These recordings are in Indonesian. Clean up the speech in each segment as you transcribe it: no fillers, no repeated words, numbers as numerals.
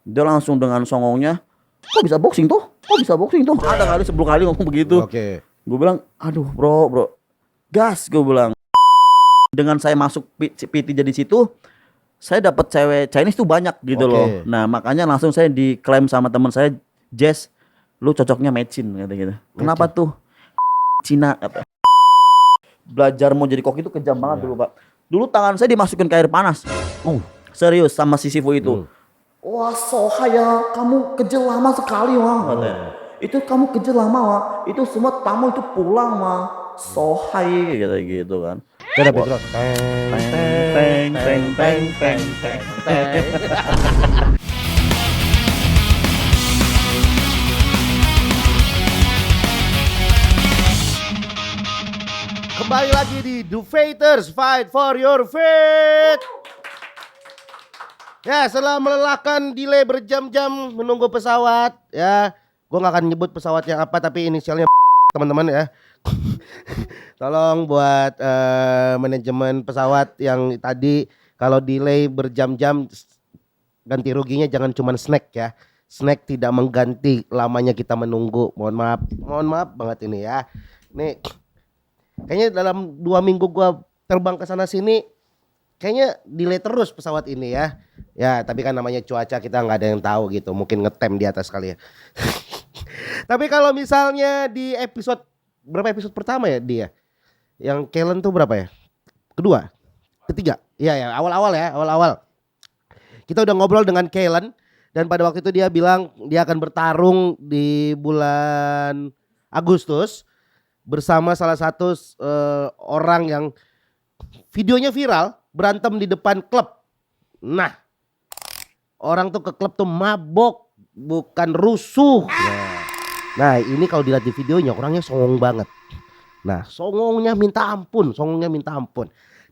Dia langsung dengan songongnya, kok bisa boxing tuh? Ada kali 10 kali ngomong begitu. Oke. Gue bilang, aduh bro, gas gue bilang. Dengan saya masuk PT jadi situ, saya dapat cewek Chinese tuh banyak gitu loh. Nah makanya langsung saya diklaim sama teman saya, Jess, lu cocoknya matchin kata gitu. Kenapa tuh? Cina kata. Belajar mau jadi koki itu kejam banget dulu pak. Dulu tangan saya dimasukin ke air panas. Serius sama si Sifu itu. Wah Sohaya, kamu kerja lama sekali wah katanya. Itu kamu kerja lama wah. Itu semua tamu itu pulang wah. Sohai gitu kan. Ada background. Teng. Kembali lagi di The Fighters Fight for Your Faith. Ya, setelah melelahkan delay berjam-jam menunggu pesawat, ya, gue nggak akan nyebut pesawat yang apa, tapi inisialnya teman-teman ya. Tolong buat manajemen pesawat yang tadi kalau delay berjam-jam, ganti ruginya jangan cuma snack ya. Snack tidak mengganti lamanya kita menunggu. Mohon maaf banget ini ya. Nih, kayaknya dalam 2 minggu gua terbang ke sana sini, kayaknya delay terus pesawat ini ya. Ya, tapi kan namanya cuaca kita nggak ada yang tahu gitu. Mungkin ngetem di atas kali ya. Tapi kalau misalnya di episode berapa episode pertama ya dia? Yang Kellen tuh berapa ya? Kedua, ketiga. Iya, awal-awal. Kita udah ngobrol dengan Kellen dan pada waktu itu dia bilang dia akan bertarung di bulan Agustus bersama salah satu orang yang videonya viral berantem di depan klub. Nah, orang tuh ke klub tuh mabok, bukan rusuh. Nah, ini kalau dilihat di videonya orangnya songong banget. Nah, songongnya minta ampun.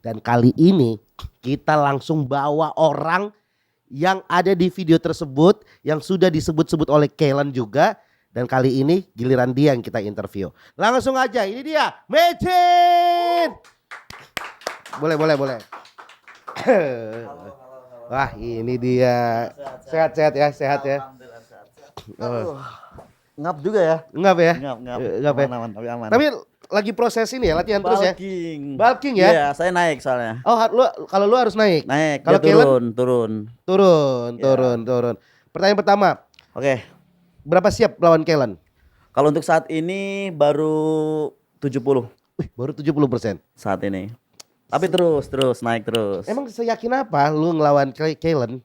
Dan kali ini kita langsung bawa orang yang ada di video tersebut yang sudah disebut-sebut oleh Kellen juga. Dan kali ini giliran dia yang kita interview. Langsung aja, ini dia, Mecin. Boleh. Wah, ini dia. Sehat ya. Ngap juga ya. Ngap ya. Aman. Tapi lagi proses ini ya, latihan terus ya. Bulking ya. Iya, saya naik soalnya. Oh, kalau lu harus naik. Kalau turun. Pertanyaan pertama. Oke. Berapa siap lawan Kellen? Kalau untuk saat ini baru 70. Wih, baru 70% saat ini. Tapi terus naik terus. Emang seyakin apa lu ngelawan Kellen?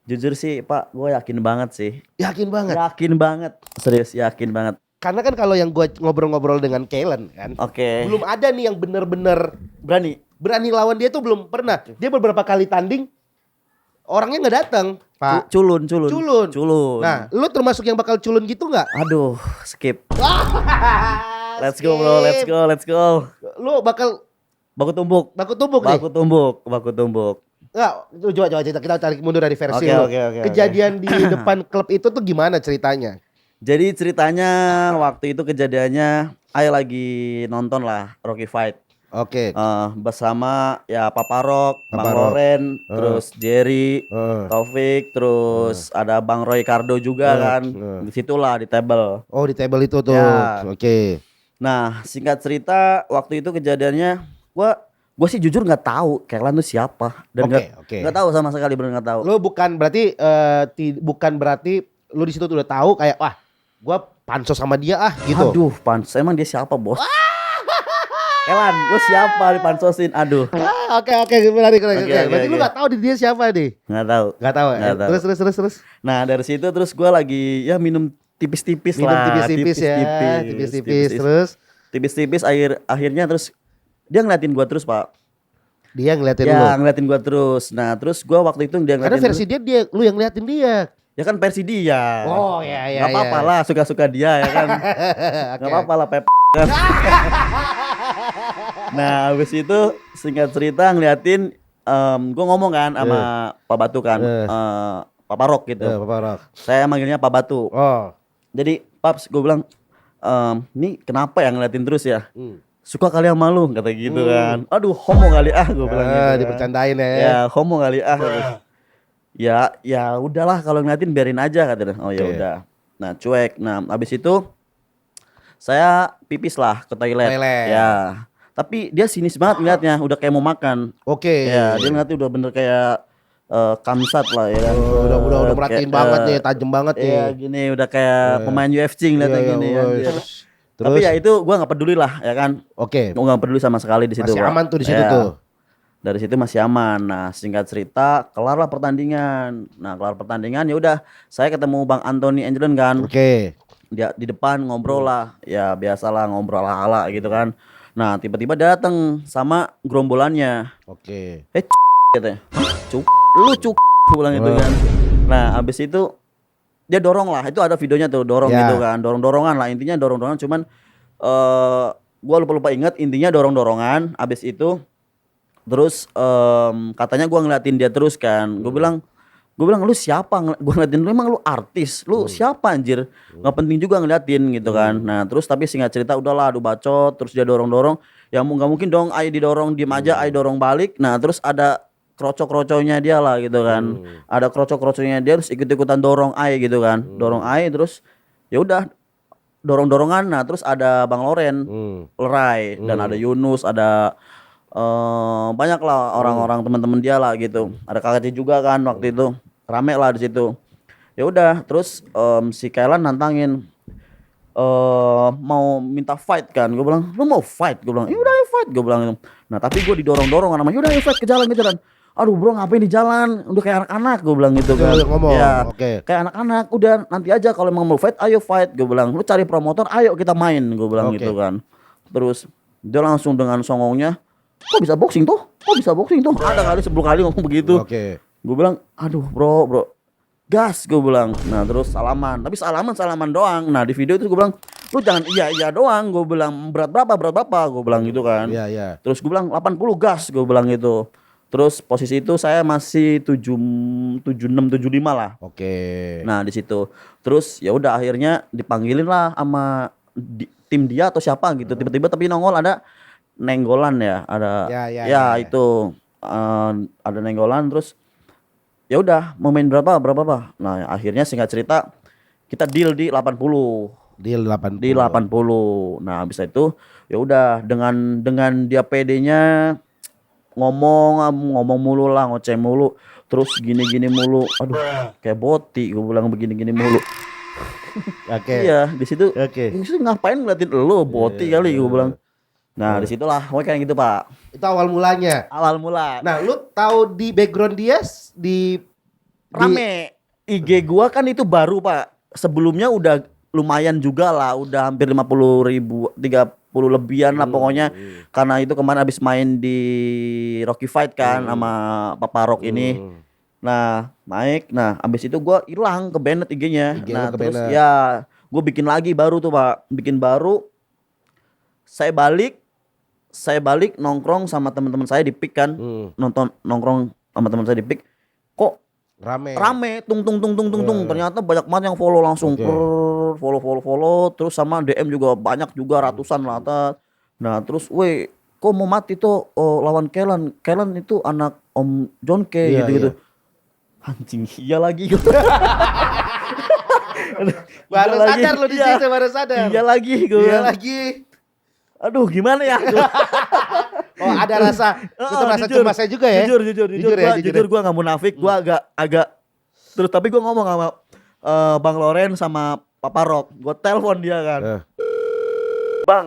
Jujur sih Pak, gue yakin banget sih. Yakin banget. Serius yakin banget. Karena kan kalau yang gue ngobrol-ngobrol dengan Kellen kan, belum ada nih yang bener-bener berani lawan dia tuh belum pernah. Dia beberapa kali tanding orangnya nggak datang, Pak. Culun. Nah, lu termasuk yang bakal culun gitu nggak? Aduh, skip. Let's go bro, let's go. Lu bakal baku tumbuk nih. Baku tumbuk. Enggak, coba cerita, kita tarik mundur dari versi lu. Oke. Kejadian di depan klub itu tuh gimana ceritanya? Jadi ceritanya waktu itu kejadiannya Ayo lagi nonton lah Rocky Fight. Oke. Bersama ya Papa Rock, Bang Loren, terus Jerry, Taufik, terus ada Bang Roy Cardo juga kan. Disitulah di table. Oh, di table itu tuh. Ya. Oke. Nah, singkat cerita waktu itu kejadiannya gua sih jujur nggak tahu Kellen tuh siapa dan nggak tahu sama sekali, benar nggak tahu. Lu bukan berarti lu di situ tuh udah tahu kayak wah, gua pansos sama dia gitu. Aduh, pansos emang dia siapa, Bos? Kellen, gue siapa dipansosin? Aduh. Oke, menarik. Berarti lu nggak tahu dia siapa nih? Nggak tahu. Terus. Nah, dari situ terus gua lagi ya minum tipis-tipis lah. Tipis-tipis terus. Tipis-tipis akhirnya terus dia ngeliatin gua terus, Pak. Dia ngeliatin lu? Ya, ngeliatin gua terus. Nah, terus gua waktu itu dia ngeliatin. Karena versi dia lu yang ngeliatin dia. Ya kan versi dia. Oh, iya. Gak apa-apa lah, suka-suka dia ya kan. Gak apa-apa lah, Pep. Nah, habis itu singkat cerita ngeliatin gua ngomong kan sama Pak Batu kan. Papa Rock gitu. Papa Rock. Saya manggilnya Pak Batu. Oh. Jadi, Paps, gue bilang, "Nih kenapa ya ngeliatin terus ya? Suka kali yang malu," kata gitu kan. Aduh, homo kali gue bilang gitu. Dipercandain ya. Ya, homo kali Ya udahlah kalau ngeliatin biarin aja katanya. Oh ya Oke. udah. Nah cuek. Nah habis itu saya pipis lah ke toilet. Toilet. Ya. Tapi dia sinis banget ngeliatnya, udah kayak mau makan. Oke. Ya dia ngeliatnya udah bener kayak kamsat lah ya kan. Oh, udah Kayak, merhatiin banget nih, tajem banget nih. Iya gini udah kayak pemain UFC ngeliatnya Iya, gini. woi. Anjir. Terus Tapi ya itu gua nggak peduli lah ya kan. oke. Gua nggak peduli sama sekali di situ. Masih Pak. aman tuh di situ Ya. tuh. Dari situ masih aman. Nah, singkat cerita, kelarlah pertandingan. Nah, kelar pertandingan ya udah, saya ketemu Bang Anthony Angelin kan. Oke. Dia di depan ngobrol lah. Ya biasalah ngobrol ala-ala gitu kan. Nah, tiba-tiba datang sama gerombolannya. Oke. Gitu ya. Cuk, lu cuk pulang itu kan. Nah, habis itu dia dorong lah. Itu ada videonya tuh, dorong Ya. gitu kan. Dorong-dorongan lah. Intinya dorong-dorongan cuman gua lupa-lupa inget intinya dorong-dorongan. Habis itu terus katanya gua ngeliatin dia terus kan. Gue bilang lu siapa? Gue ngeliatin lu, emang lu artis? Lu siapa anjir? Nggak penting juga ngeliatin gitu kan. Nah terus tapi singkat cerita udahlah adu bacot. Terus dia dorong-dorong. Ya nggak mungkin dong Ai didorong diem aja, Ai dorong balik. Nah terus ada krocok-kroconya dia lah gitu kan. Ada krocok-kroconya dia terus ikut-ikutan dorong Ai gitu kan. Dorong Ai terus ya udah dorong-dorongan. Nah terus ada Bang Loren, Lerai dan ada Yunus, ada banyak lah orang-orang teman-teman dia lah gitu. Ada kakaknya juga kan waktu itu rame lah di situ. Ya udah terus si Kailan nantangin mau minta fight kan. Gue bilang lu mau fight? Gue bilang ya udah fight. Gue bilang gitu. Nah tapi gue didorong-dorong namanya udah fight ke jalan. Aduh bro ngapain di jalan? Udah kayak anak-anak gue bilang gitu kan. Ngomong. Ya Oke. kayak anak-anak udah nanti aja kalau emang mau fight ayo fight. Gue bilang lu cari promotor ayo kita main. Gue bilang Oke. gitu kan. Terus dia langsung dengan songongnya kok bisa boxing tuh? Ada kali 10 kali ngomong begitu. Oke. Gue bilang, aduh bro, gas gue bilang. Nah terus salaman, tapi salaman doang. Nah di video itu gue bilang, lu jangan iya doang. Gue bilang berat berapa? Gue bilang gitu kan. Iya, iya. Terus gue bilang 80 gas, gue bilang gitu. Terus posisi itu saya masih 76 75 lah. Oke. Nah di situ, terus ya udah akhirnya dipanggilin lah sama tim dia atau siapa gitu. Tiba-tiba tapi nongol ada Nenggolan ya, ada Ya. itu ada Nenggolan terus ya udah mau main berapa. Nah akhirnya singkat cerita kita deal di 80. Deal 80. Di 80. Nah habis itu ya udah dengan dia PD-nya ngomong mulu lah, ngoceh mulu, terus gini mulu. Aduh, kayak boti gue bilang begini mulu. Oke. Iya, di situ. Oke. Di situ ngapain ngeliatin lu boti kali gue bilang. Nah, disitulah pokoknya kayak gitu, Pak. Itu awal mulanya. Awal mula. Nah, lu tahu di background dia Rame. IG gua kan itu baru, Pak. Sebelumnya udah lumayan juga lah, udah hampir 50.000, 30 lebihan lah pokoknya. Karena itu kemarin habis main di Rocky Fight kan sama Papa Rock ini. Nah, naik. Nah, habis itu gua hilang ke Bennett IG-nya. IG Nah, lu ke terus Bennett. ya gua bikin lagi baru tuh, Pak. Bikin baru. Saya balik nongkrong sama teman-teman saya di PIK kan. Nongkrong sama teman saya di PIK. Kok rame tung. Ternyata banyak banget yang follow langsung. Follow terus sama DM juga banyak juga ratusan lah. Nah, terus kok mau mati tuh lawan Kailan. Kailan itu anak Om John K gitu-gitu. Anjing, iya lagi. Baru sadar lu di situ, baru sadar. Iya lagi gue. Iya lagi. Aduh, gimana ya? Oh, ada rasa itu rasa cemasnya juga ya. Jujur gua enggak munafik, gua agak terus tapi gua ngomong sama Bang Loren sama Papa Rock. Gua telepon dia kan. Bang,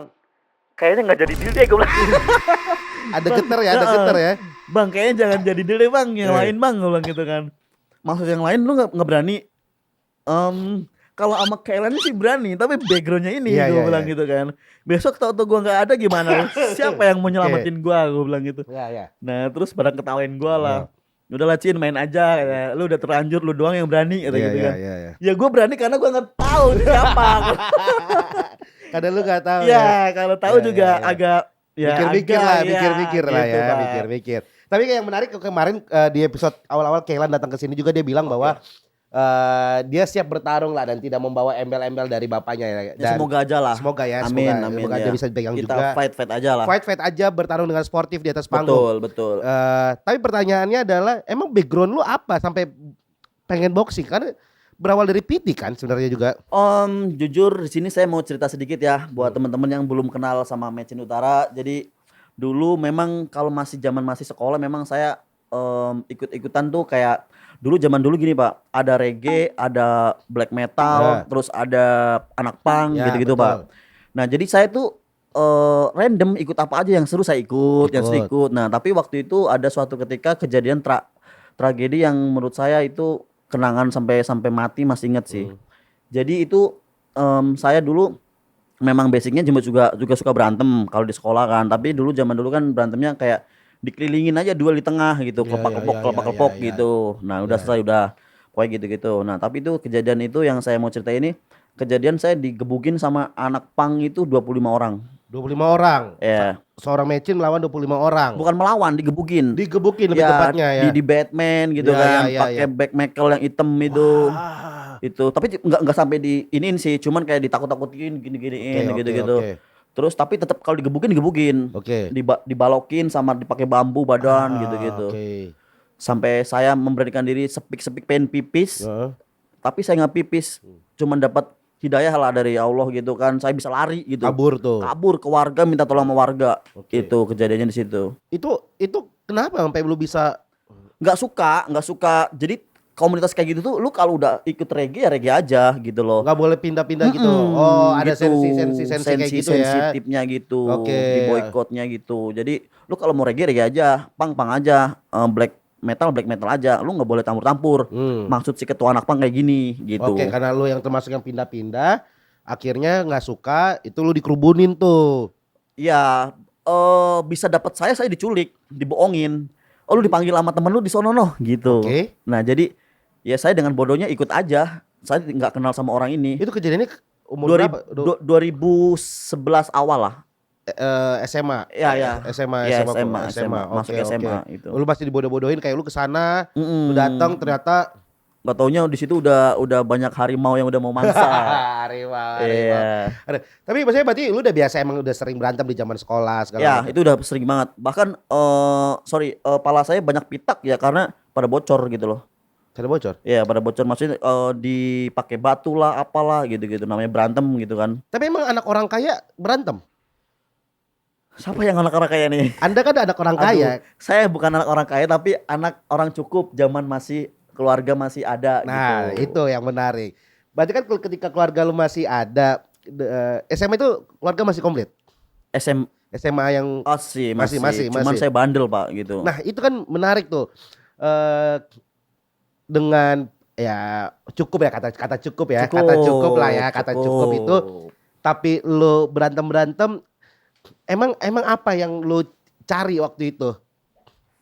kayaknya enggak jadi deal deh gua bilang. Ada getar ya. Bang, kayaknya jangan jadi deal deh, Bang. Yang lain, Bang, gua bilang gitu kan. Maksud yang lain lu enggak berani. Kalau sama Kailan sih berani, tapi backgroundnya ini gue bilang gitu kan. Besok tau-tau gue nggak ada gimana? Siapa yang mau nyelamatin gue bilang gitu. Nah terus pada ketawain gue lah. Udah lah Cin, main aja. Ya, lu udah terlanjur, lu doang yang berani kata gitu kan. Ya gue berani karena gue nggak tahu siapa. Karena lu nggak tahu. Ya kalau tahu juga agak. Mikir-mikir lah gitu, mikir-mikir. Tapi yang menarik kemarin di episode awal-awal Kailan datang ke sini juga dia bilang bahwa dia siap bertarung lah dan tidak membawa embel-embel dari bapaknya ya. Ya, semoga aja lah. Semoga ya, Amin, semoga, amin, semoga ya. dia bisa dipegang Kita juga. fight aja lah. Fight aja bertarung dengan sportif di atas panggung. Betul. Tapi pertanyaannya adalah emang background lu apa sampai pengen boxing? Karena berawal dari PT kan sebenarnya juga. Jujur di sini saya mau cerita sedikit ya buat teman-teman yang belum kenal sama Mecin Utara. Jadi dulu memang kalau masih sekolah memang saya ikut-ikutan tuh kayak zaman dulu gini Pak, ada reggae, ada black metal, terus ada anak punk gitu-gitu Pak. Nah jadi saya tuh random ikut apa aja yang seru saya ikut. Yang seru ikut. Nah tapi waktu itu ada suatu ketika kejadian tragedi yang menurut saya itu kenangan sampai mati masih inget sih. Jadi itu saya dulu memang basicnya juga suka berantem kalau di sekolah kan. Tapi zaman dulu kan berantemnya kayak dikelilingin aja duel di tengah gitu, kelopak-kelopak gitu. Nah, udah selesai udah pokoknya gitu-gitu. Nah, tapi itu kejadian itu yang saya mau cerita ini, kejadian saya digebukin sama anak pang itu 25 orang. 25 orang. Ya. Seorang Mecin melawan 25 orang. Bukan melawan, digebukin. Digebukin lebih tepatnya ya. Di Batman gitu kan yang pakai back metal yang hitam itu. Itu. Tapi enggak sampai diinin sih, cuman kayak ditakut-takutin gini-giniin gitu-gitu. Terus tapi tetap kalau digebukin. Dibalokin sama dipakai bambu badan gitu-gitu. Sampai saya memberanikan diri sepik-sepik pengen pipis. Tapi saya nggak pipis. Cuman dapat hidayah lah dari Allah gitu kan. Saya bisa lari gitu. Kabur ke warga, minta tolong sama warga. Itu kejadiannya di situ. Itu kenapa sampai lu bisa nggak suka. Jadi komunitas kayak gitu tuh lu kalau udah ikut reggae ya reggae aja gitu loh. Nggak boleh pindah-pindah gitu. Oh, ada gitu. sensi kayak gitu ya. Sensitifnya gitu. Di boykotnya gitu. Jadi lu kalau mau reggae aja, pang aja, black metal aja. Lu nggak boleh campur-campur. Maksud si ketua anak pang kayak gini gitu. Karena lu yang termasuk yang pindah-pindah, akhirnya nggak suka, itu lu dikerubunin tuh. Iya, bisa dapat saya diculik, dibohongin. Oh lu dipanggil sama temen lu di sono gitu. Nah jadi ya saya dengan bodohnya ikut aja. Saya nggak kenal sama orang ini. Itu kejadiannya umur berapa? 2011 awal lah. SMA. Iya. SMA. Masuk SMA itu. Lu masih dibodoh-bodohin kayak lu kesana, lu datang ternyata nggak taunya di situ udah banyak harimau yang udah mau mangsa. Harimau. Iya. Tapi maksudnya berarti lu emang udah sering berantem di zaman sekolah segala macam. Itu udah sering banget. Bahkan pala saya banyak pitak ya karena pada bocor gitu loh. Pada bocor? Iya, pada bocor maksudnya dipakai batu lah apalah gitu-gitu namanya berantem gitu kan. Tapi emang anak orang kaya berantem? Siapa yang anak orang kaya nih? Anda kan anak orang kaya. Saya bukan anak orang kaya tapi anak orang cukup zaman masih keluarga masih ada. Nah gitu. Itu yang menarik. Berarti kan ketika keluarga lu masih ada, SMA itu keluarga masih komplit? SMA yang masih. Cuman saya bandel Pak gitu. Nah itu kan menarik tuh. Dengan ya cukup ya kata cukup ya. Kata cukup lah ya, kata cukup itu. Tapi lu berantem emang apa yang lu cari waktu itu?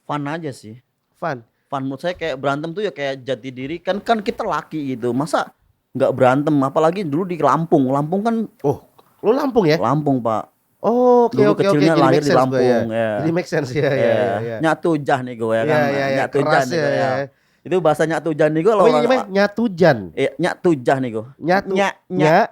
Fun aja sih. Fun menurut saya kayak berantem tuh ya kayak jati diri kan kita laki gitu. Masa nggak berantem apalagi dulu di Lampung kan. Oh, lu Lampung ya? Lampung Pak. Oh, oke. Kecilnya lahir di Lampung ya. Jadi make sense ya. Nyatujah nih gue ya kan. Nyatujah nih gue ya. Itu bahasa nyatujah nih gue. Oh iya namanya nyatujan. Nyatujah nih gue.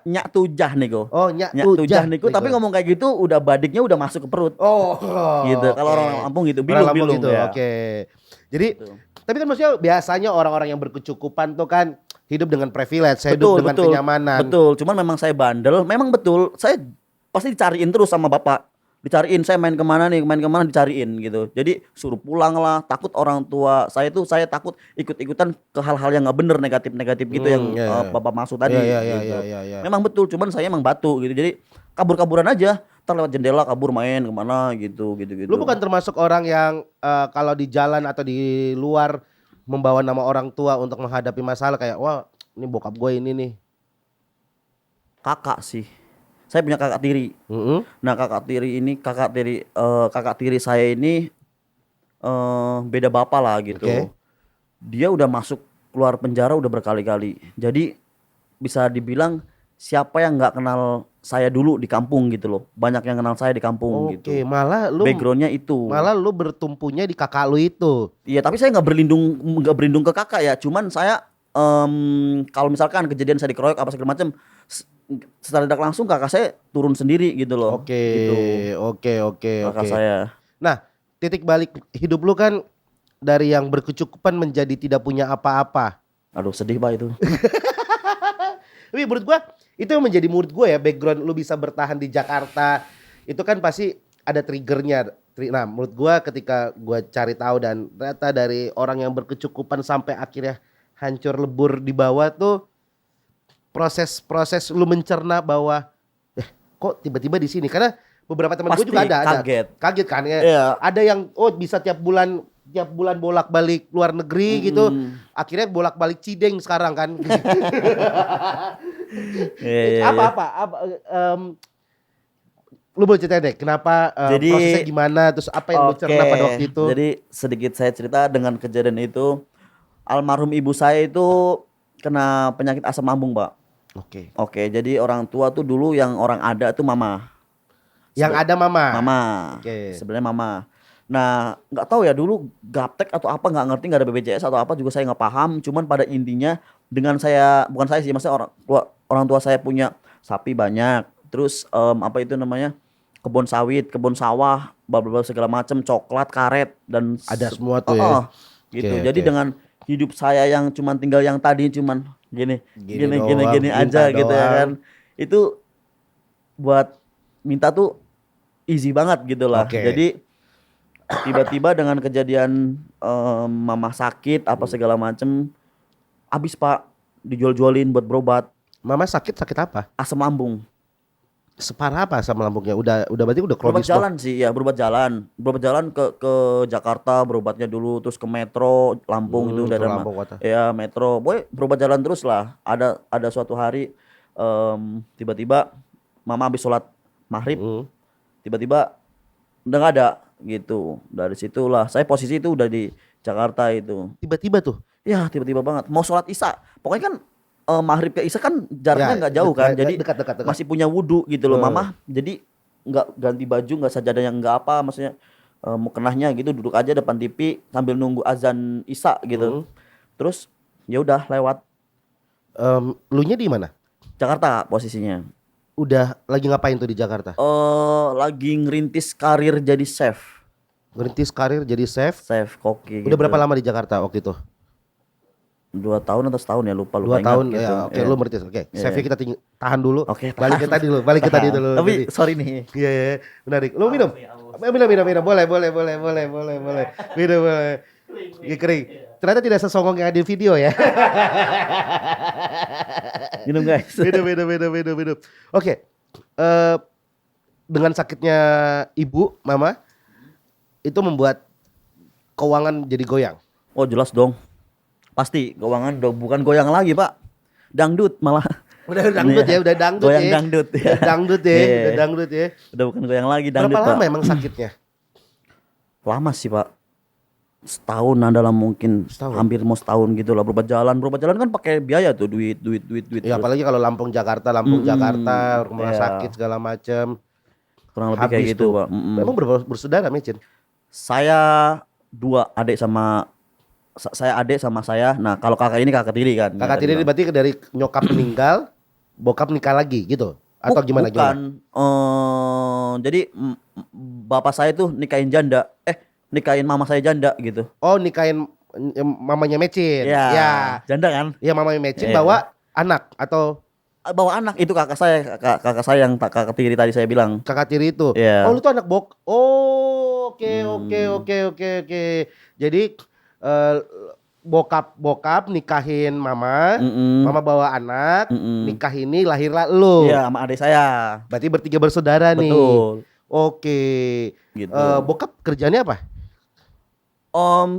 Nyatujah nih gue. Oh nyatujah nih gue. Tapi ngomong kayak gitu udah badiknya udah masuk ke perut. Oh gitu. Kalau orang Lampung gitu bilung gitu. Ya. Oke. Jadi tapi kan maksudnya biasanya orang-orang yang berkecukupan tuh kan hidup dengan privilege, hidup dengan kenyamanan. Betul, cuman memang saya bandel, memang betul. Saya pasti dicariin terus sama bapak. Dicariin saya main kemana dicariin gitu. Jadi suruh pulang lah, takut orang tua. Saya takut ikut-ikutan ke hal-hal yang nggak bener negatif gitu yang bapak maksud tadi. Gitu. Memang betul, cuman saya emang batu gitu. Jadi kabur-kaburan aja. Ntar lewat jendela kabur main kemana gitu. Lu bukan termasuk orang yang kalau di jalan atau di luar membawa nama orang tua untuk menghadapi masalah kayak wah ini bokap gue ini nih. Kakak sih. Saya punya kakak tiri. Nah kakak tiri saya ini beda bapak lah gitu. Dia udah masuk keluar penjara udah berkali-kali. Jadi bisa dibilang siapa yang nggak kenal saya dulu di kampung gitu loh. Banyak yang kenal saya di kampung gitu. Oke, malah lu backgroundnya itu. Malah lu bertumpunya di kakak lu itu. Iya, tapi saya nggak berlindung ke kakak ya. Cuman saya kalau misalkan kejadian saya dikeroyok apa segala macam, secara tidak langsung kakak saya turun sendiri gitu loh. Oke, Gitu. oke. Kakak saya. Nah, titik balik hidup lu kan dari yang berkecukupan menjadi tidak punya apa-apa. Aduh sedih Pak itu. Tapi menurut gua itu yang menjadi menurut gua ya background lu bisa bertahan di Jakarta itu kan pasti ada triggernya. Nah, menurut gua ketika gua cari tahu dan ternyata dari orang yang berkecukupan sampai akhirnya hancur lebur di bawah tuh proses lu mencerna bahwa kok tiba-tiba di sini karena beberapa teman gue Pasti juga ada kaget kan ya. Iya. Ada yang bisa tiap bulan bolak-balik luar negeri gitu. Akhirnya bolak-balik Cideng sekarang kan. Apa lu boleh cerita deh kenapa Jadi, prosesnya gimana terus apa yang lu cerna pada waktu itu? Jadi sedikit saya cerita dengan kejadian itu, almarhum ibu saya itu kena penyakit asam lambung, Pak. Oke, jadi orang tua tuh dulu yang orang ada tuh mama. Yang ada mama. Mama. Oke. Sebenarnya mama. Nah, nggak tahu ya dulu gaptek atau apa nggak ngerti, nggak ada BPJS atau apa juga saya nggak paham. Cuman pada intinya dengan saya, bukan saya sih, maksudnya orang tua saya punya sapi banyak. Terus apa itu namanya, kebun sawit, kebun sawah, segala macam, coklat, karet dan Ada semua tuh ya. Gitu. Oke, Jadi oke. dengan hidup saya yang cuman tinggal yang tadi cuman gini doang, aja minta gitu ya doang. kan. Itu buat minta tuh easy banget gitu lah. Oke. Jadi tiba-tiba dengan kejadian mama sakit apa segala macem, habis Pak, dijual-jualin buat berobat Mama sakit apa? asam lambung. Separah apa sama lambungnya? Udah berarti udah Berobat kronis jalan sih ya, berobat jalan ke Jakarta berobatnya dulu, terus ke Metro Lampung itu ke daerah Lampung kota. ya Metro, boy berobat jalan terus lah. Ada suatu hari tiba-tiba mama habis sholat maghrib, tiba-tiba udah nggak ada gitu. Dari situlah saya posisi itu udah di Jakarta itu. Tiba-tiba tuh. Ya tiba-tiba banget mau sholat isya, pokoknya kan maghrib ke isya kan jaraknya Ya, nggak jauh kan, jadi dekat. masih punya wudhu gitu loh mama, jadi nggak ganti baju, nggak sajadah yang nggak apa, maksudnya mau kenahnya gitu, duduk aja depan TV sambil nunggu azan isya gitu. Terus ya udah lewat Lu nya di mana? Jakarta posisinya. Udah lagi ngapain tuh di Jakarta? Lagi ngerintis karir jadi chef Ngerintis karir jadi chef. koki. Udah gitu. berapa lama di Jakarta waktu itu? 2 tahun atau setahun ya, lupa 2 ingat tahun gitu. ya. Oke, Iya. lu merintis. Oke, Iya. chefnya kita tahan dulu. Oke, Balik ke tadi dulu. Tapi Jadi, sorry nih. iya, menarik. Lu minum? Minum. Boleh. Minum boleh. Iya, kering. Ternyata tidak sesongong yang ada di video ya. Minum guys. Minum. Oke. Dengan sakitnya ibu, mama, itu membuat keuangan jadi goyang. Oh jelas dong. Pasti keuangan bukan goyang lagi Pak. Dangdut malah. Udah dangdut ya. Goyang dangdut ya. Iya. Udah dangdut ya. Udah bukan goyang lagi, dangdut Berapa lama Pak. emang sakitnya? Lama sih Pak. Setahun dalam mungkin hampir mau setahun gitu lah, berobat jalan kan pakai biaya tuh, duit. Ya apalagi kalau Lampung Jakarta, rumah Iya. sakit segala macam. Kurang lebih kayak gitu Pak. Emang bersaudara Mecin? Saya 2 adik sama saya. Nah kalau kakak ini kakak tiri kan. Kakak tiri berarti dari nyokap meninggal, bokap nikah lagi gitu? Atau gimana? Bukan. Jadi bapak saya tuh nikahin mama saya janda gitu. Oh, nikahin mamanya Mecin. Ya. Janda kan. Ya mamanya Mecin Iya. bawa anak atau Bawa anak itu kakak saya yang kakak tiri tadi saya bilang. kakak tiri itu. Iya. Oh, lu tuh anak Oh, oke. Jadi bokap nikahin mama, mama bawa anak, nikah ini lahirlah lu. Iya, sama adik saya. Berarti bertiga bersaudara nih. Betul. Oke. Gitu. Bokap kerjanya apa?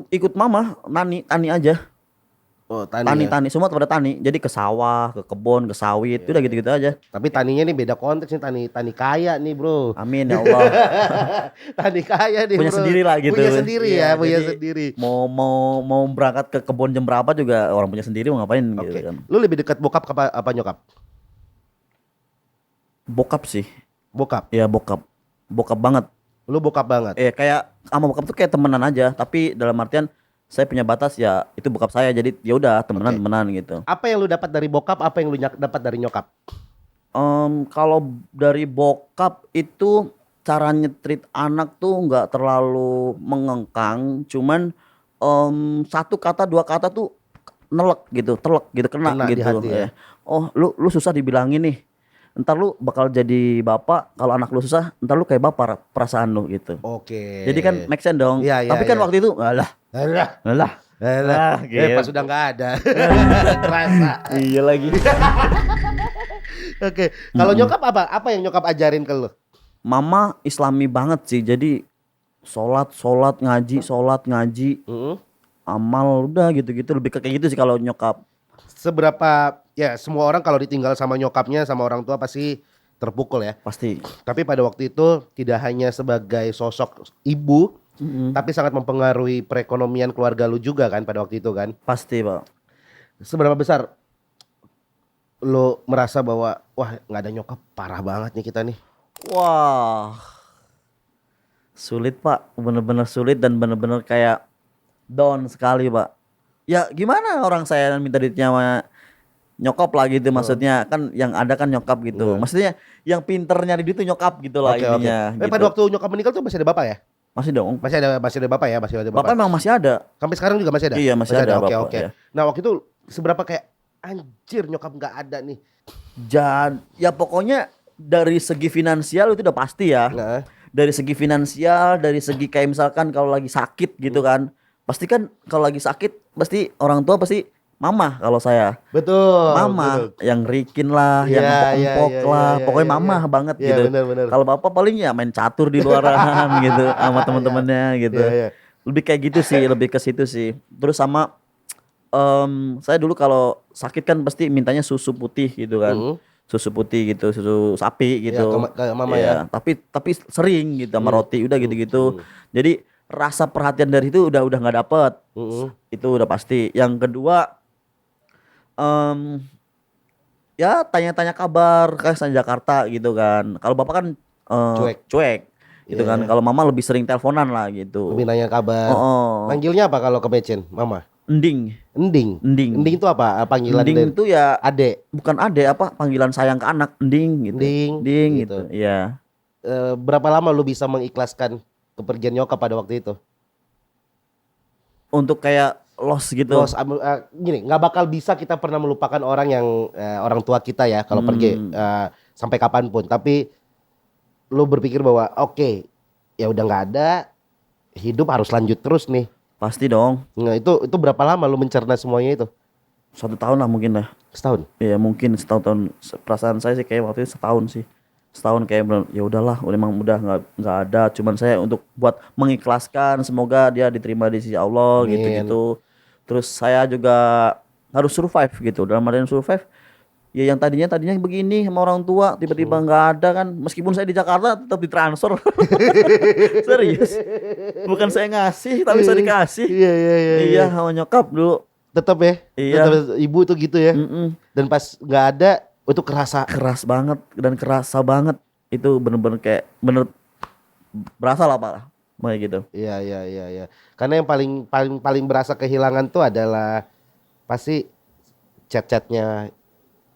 Ikut mama tani aja. Oh, tani. Tani semua pada tani. Jadi ke sawah, ke kebun, ke sawit, udah gitu-gitu aja. Tapi taninya nih beda konteks nih, tani kaya nih, Bro. Amin ya Allah. Tani kaya nih, Punya Bro. sendiri lah gitu. Punya sendiri Iya, ya, punya jadi sendiri. Mau berangkat ke kebun jam berapa juga orang punya sendiri, mau ngapain Oke. gitu kan. Lu lebih dekat bokap apa nyokap? Bokap sih. Bokap. Ya bokap. Bokap banget. Lu bokap banget. Kayak sama bokap tuh kayak temenan aja, tapi dalam artian saya punya batas ya itu bokap saya, jadi ya udah temenan gitu. Apa yang lu dapat dari bokap, apa yang lu dapat dari nyokap? Kalau dari bokap itu cara nyetrit anak tuh nggak terlalu mengengkang, cuman satu kata dua kata tuh nelek gitu, telek gitu, kena Kena di gitu. hati ya? Oh lu susah dibilangin nih, ntar lu bakal jadi bapak, kalau anak lu susah ntar lu kayak bapak perasaan lu gitu. Oke. Jadi kan make sense dong. Iya, iya, Tapi kan iya. waktu itu alah Alah. gitu. Pas udah nggak ada. Kerasa. Iya lagi. Oke. Kalau nyokap apa? Apa yang nyokap ajarin ke lu? Mama Islami banget sih, jadi sholat ngaji, amal udah gitu-gitu, lebih ke kayak gitu sih kalau nyokap. Seberapa ya semua orang kalau ditinggal sama nyokapnya sama orang tua pasti terpukul ya. Pasti. Tapi pada waktu itu tidak hanya sebagai sosok ibu, tapi sangat mempengaruhi perekonomian keluarga lu juga kan pada waktu itu kan. Pasti Pak. Seberapa besar lo merasa bahwa wah nggak ada nyokap parah banget nih kita nih. Wah, sulit Pak, bener-bener sulit dan bener-bener kayak down sekali Pak. Ya gimana orang saya minta duitnya sama nyokap lah gitu, maksudnya kan yang ada kan nyokap gitu. Maksudnya yang pinter nyari duit tuh nyokap gitu lah intinya. Oke. Gitu. Pada waktu nyokap meninggal tuh masih ada bapak ya? Masih dong. Masih ada bapak ya, masih ada bapak. Bapak memang masih ada. Sampai sekarang juga masih ada? Iya masih ada Oke, bapak. oke. Ya. Nah waktu itu seberapa kayak anjir nyokap nggak ada nih. Ya pokoknya dari segi finansial itu udah pasti ya. Nah. Dari segi finansial, dari segi kayak misalkan kalau lagi sakit gitu kan. Pasti kan kalau lagi sakit pasti orang tua pasti mama kalau saya. Betul. Mama betul. yang rikin lah, yang empok-empok lah. Pokoknya mama banget Iya, gitu. bener. Kalau bapak paling ya main catur di luaran gitu sama teman-temannya gitu. Iya. Lebih kayak gitu sih, lebih ke situ sih. Terus sama saya dulu kalau sakit kan pasti mintanya susu putih gitu kan. Susu putih gitu, susu sapi gitu. Ke mama ya. Tapi sering gitu sama roti udah gitu-gitu. Jadi rasa perhatian dari itu udah nggak dapet. Itu udah pasti. Yang kedua ya tanya-tanya kabar kayak di Jakarta gitu kan. Kalau bapak kan cuek gitu kan. Kalau mama lebih sering teleponan lah gitu. Lebih nanya kabar. Panggilnya apa kalau ke Mecen, mama? Ending. Ending itu apa? Panggilan Ending itu ya ade. Bukan ade, apa panggilan sayang ke anak, ending gitu. Ending gitu. Iya. Berapa lama lu bisa mengikhlaskan kepergian nyokap pada waktu itu? Untuk kayak loss gitu. Gini, nggak bakal bisa kita pernah melupakan orang yang orang tua kita ya kalau pergi sampai kapanpun. Tapi lu berpikir bahwa oke, ya udah nggak ada, hidup harus lanjut terus nih. Pasti dong. Nah, itu berapa lama lu mencerna semuanya itu? 1 tahun lah mungkin lah. Setahun? Iya mungkin setahun. Perasaan saya sih kayak waktu itu setahun sih. Setahun kayak bener, ya udahlah, memang udah nggak ada. Cuman saya untuk buat mengikhlaskan, semoga dia diterima di sisi Allah gitu-gitu. Terus saya juga harus survive gitu. Dalam artian survive, ya yang tadinya begini sama orang tua tiba-tiba nggak ada kan. Meskipun saya di Jakarta tetap ditransfer. Serius. Bukan saya ngasih tapi saya dikasih. Iya sama nyokap dulu. Tetap ya. Iya. Tetap, ibu tuh gitu ya. Dan pas nggak ada itu keras banget dan kerasa banget. Itu bener-bener kayak berasa lah Pak. Kayak gitu. Iya. Karena yang paling berasa kehilangan tuh adalah pasti chat-chatnya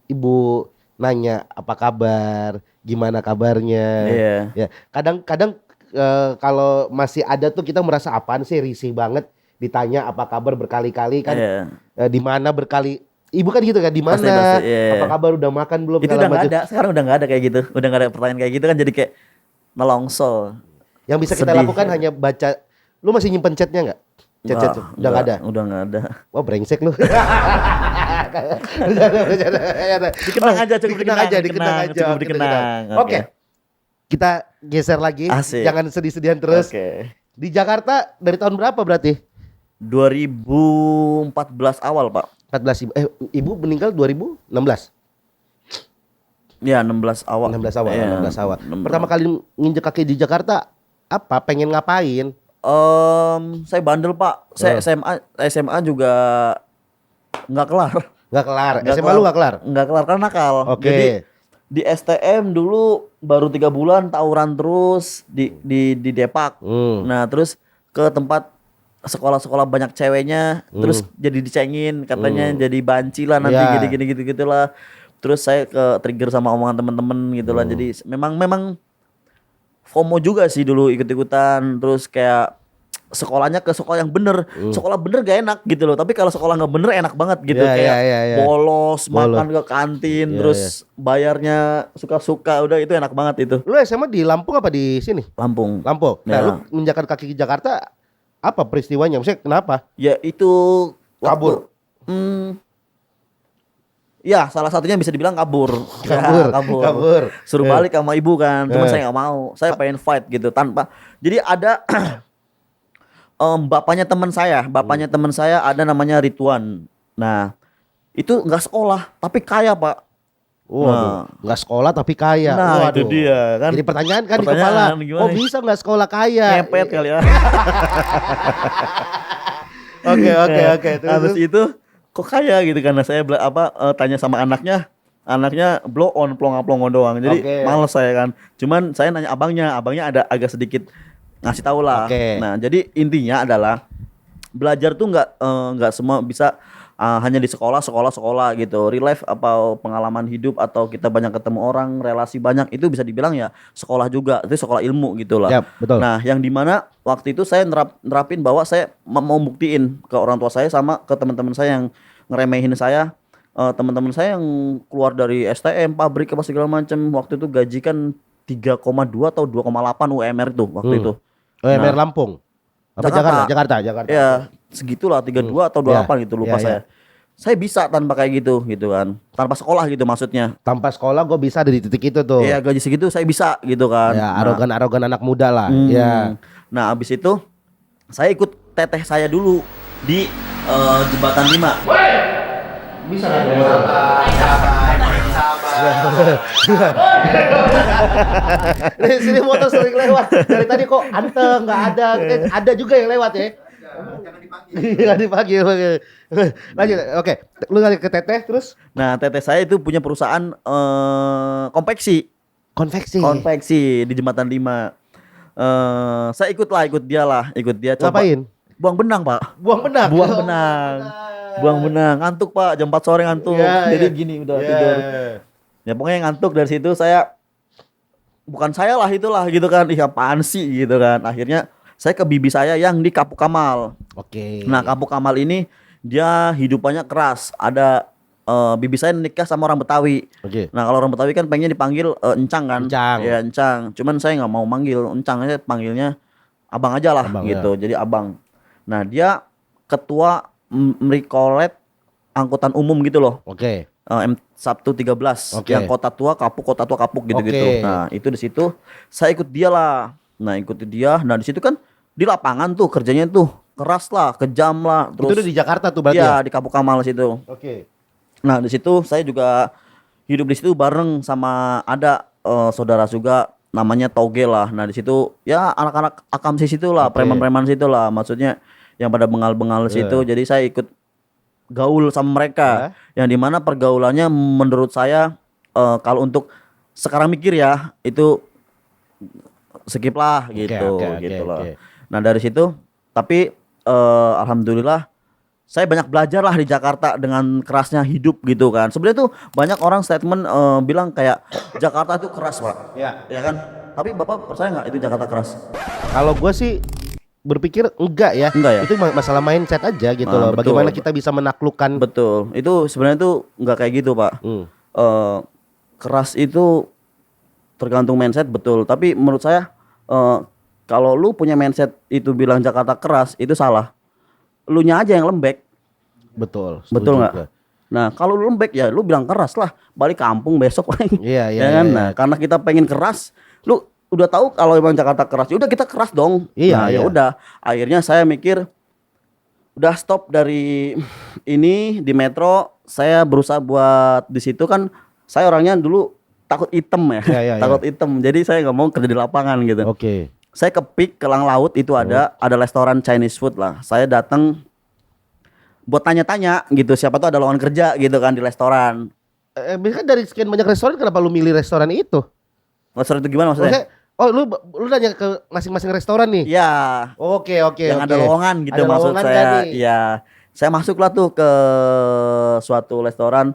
ibu nanya apa kabar, gimana kabarnya. Iya. Ya, kadang kalau masih ada tuh kita merasa apaan sih, risih banget ditanya apa kabar berkali-kali kan. Di mana berkali. Ibu kan gitu kan, di mana? Apa kabar, udah makan belum? Itu udah nggak ada. Sekarang udah nggak ada kayak gitu. Udah nggak ada pertanyaan kayak gitu kan, jadi kayak nelongso. Yang bisa kita lakukan hanya baca. Lu masih nyimpen chatnya nggak? Chat udah nggak ada. Udah nggak ada. Wah brengsek lu. Dikenang aja, cukup dikenang aja. Oke. Kita geser lagi. Asik. Jangan sedih-sedihan terus. Oke. Di Jakarta dari tahun berapa berarti? 2014 awal Pak. 14 ibu meninggal 2016. Ya 16 awal. 16 awal. Pertama kali nginjek kaki di Jakarta apa? Pengen ngapain? Saya bandel Pak. Saya SMA juga nggak kelar. SMA lu nggak kelar? Nggak kelar karena nakal. Oke. Jadi di STM dulu baru 3 bulan tawuran terus di Depak. Nah terus ke tempat sekolah-sekolah banyak ceweknya, terus jadi dicengin, katanya jadi banci lah nanti gini-gini gitu-gitulah. Terus saya ke trigger sama omongan temen-temen gitu lah. Jadi memang FOMO juga sih dulu ikut-ikutan. Terus kayak sekolahnya ke sekolah yang bener. Sekolah bener gak enak gitu loh. Tapi kalau sekolah gak bener enak banget gitu. Kayak bolos, makan ke kantin, terus bayarnya suka-suka. Udah itu enak banget itu. Lu SMA di Lampung apa di sini? Lampung. Nah, lu menjakan kaki ke Jakarta, apa peristiwanya? Maksudnya kenapa? Ya itu Kabur. Ya salah satunya bisa dibilang kabur. Kabur. Suruh balik sama ibu kan. Cuma saya nggak mau. Saya pengen fight gitu tanpa. Jadi ada bapaknya teman saya ada namanya Ridwan. Nah itu nggak sekolah tapi kaya Pak. Waduh, nggak sekolah tapi kaya. Nah itu dia kan. Jadi pertanyaan kan di kepala, oh bisa nggak sekolah kaya? Ngepet kali ya. Oke. Habis itu kok kaya gitu karena saya tanya sama anaknya blow on plonga-plongo doang. Jadi males saya kan. Cuman saya nanya abangnya ada agak sedikit ngasih tahu lah. Nah, jadi intinya adalah belajar tuh nggak semua bisa hanya di sekolah gitu. Real life apa pengalaman hidup atau kita banyak ketemu orang, relasi banyak itu bisa dibilang ya sekolah juga. Itu sekolah ilmu gitu lah. Betul. Nah, yang dimana waktu itu saya nerapin bahwa saya mau buktiin ke orang tua saya sama ke teman-teman saya yang ngeremehin saya. Teman-teman saya yang keluar dari STM, pabrik apa segala macam, waktu itu gaji kan 3,2 atau 2,8 UMR tuh waktu itu. UMR Lampung. Apa Jakarta. Ya, segitulah 32 atau 28 gitu lupa saya. Saya bisa tanpa kayak gitu kan. Tanpa sekolah gitu maksudnya. Tanpa sekolah gue bisa di titik itu tuh. Iya, gaji segitu saya bisa gitu kan. Ya, arogan anak muda lah. Ya. Nah, abis itu saya ikut teteh saya dulu di Jembatan 5. Bisa Sini motor sering lewat. Dari tadi kok anteng nggak ada. Ada juga yang lewat ya. Jangan dipanggil. Lanjut. Oke. Lu kali ke teteh terus? Nah, teteh saya itu punya perusahaan konveksi di Jembatan 5. Saya ikut dia. Coba. Ngapain? Buang benang, Pak. Buang benang. Ngantuk, Pak. Jam 4 sore ngantuk. Jadi gini udah tidur. Ya pokoknya ngantuk. Dari situ bukan saya lah itulah gitu kan. Ih, apaan sih gitu kan. Akhirnya saya ke bibi saya yang di Kapuk Kamal. Nah, Kapuk Kamal ini dia hidupannya keras. Ada bibi saya nikah sama orang Betawi. Nah, kalau orang Betawi kan pengennya dipanggil encang kan. Ya, encang. Cuman saya nggak mau manggil encang, aja panggilnya abang aja lah gitu. Ya. Jadi abang. Nah, dia ketua Mrikolet angkutan umum gitu loh. Sabtu 13 yang kota tua kapuk gitu-gitu. Nah, itu di situ saya ikut dia lah. Nah, ikuti dia. Nah, di situ kan di lapangan tuh kerjanya tuh keras lah, kejam lah. Terus itu udah di Jakarta tuh berarti. Iya, di Kapuk Kamal situ. Nah, di situ saya juga hidup di situ bareng sama ada saudara juga namanya Toge lah. Nah, di situ ya anak-anak akamsi situ lah, preman-preman situ lah. Maksudnya yang pada bengal-bengal situ. Jadi saya ikut gaul sama mereka. Yang dimana pergaulannya menurut saya kalau untuk sekarang mikir ya itu skip lah gitu loh. Nah, dari situ tapi alhamdulillah saya banyak belajar lah di Jakarta dengan kerasnya hidup gitu kan. Sebenarnya tuh banyak orang statement bilang kayak Jakarta itu keras, Pak. Ya kan? Tapi Bapak percaya nggak itu Jakarta keras? Kalau gue sih berpikir enggak ya. Itu masalah mindset aja gitu loh. Betul. Bagaimana kita bisa menaklukkan. Betul. Itu sebenarnya tuh enggak kayak gitu, Pak. Keras itu tergantung mindset, betul. Tapi menurut saya kalau lu punya mindset itu bilang Jakarta keras, itu salah. Lu nya aja yang lembek. Betul nggak? Nah, kalau lu lembek ya lu bilang keras lah. Balik kampung besok paling. Iya. Nah, karena kita pengen keras, lu udah tahu kalau emang Jakarta keras, ya udah kita keras dong. Nah, ya udah. Akhirnya saya mikir udah stop dari ini di metro. Saya berusaha buat di situ kan saya orangnya dulu takut hitam ya. Takut hitam. Jadi saya nggak mau kerja di lapangan gitu. Saya ke PIK Kelang Laut itu ada restoran Chinese food lah. Saya datang buat tanya-tanya gitu, siapa tuh ada lowongan kerja gitu kan di restoran. Kan dari sekian banyak restoran kenapa lu milih restoran itu? Restoran itu gimana maksudnya? Oh, lu nanya ke masing-masing restoran nih? Iya. Oke. Yang ada lowongan gitu Ada maksud lowongan saya. kan nih? Iya. Saya masuklah tuh ke suatu restoran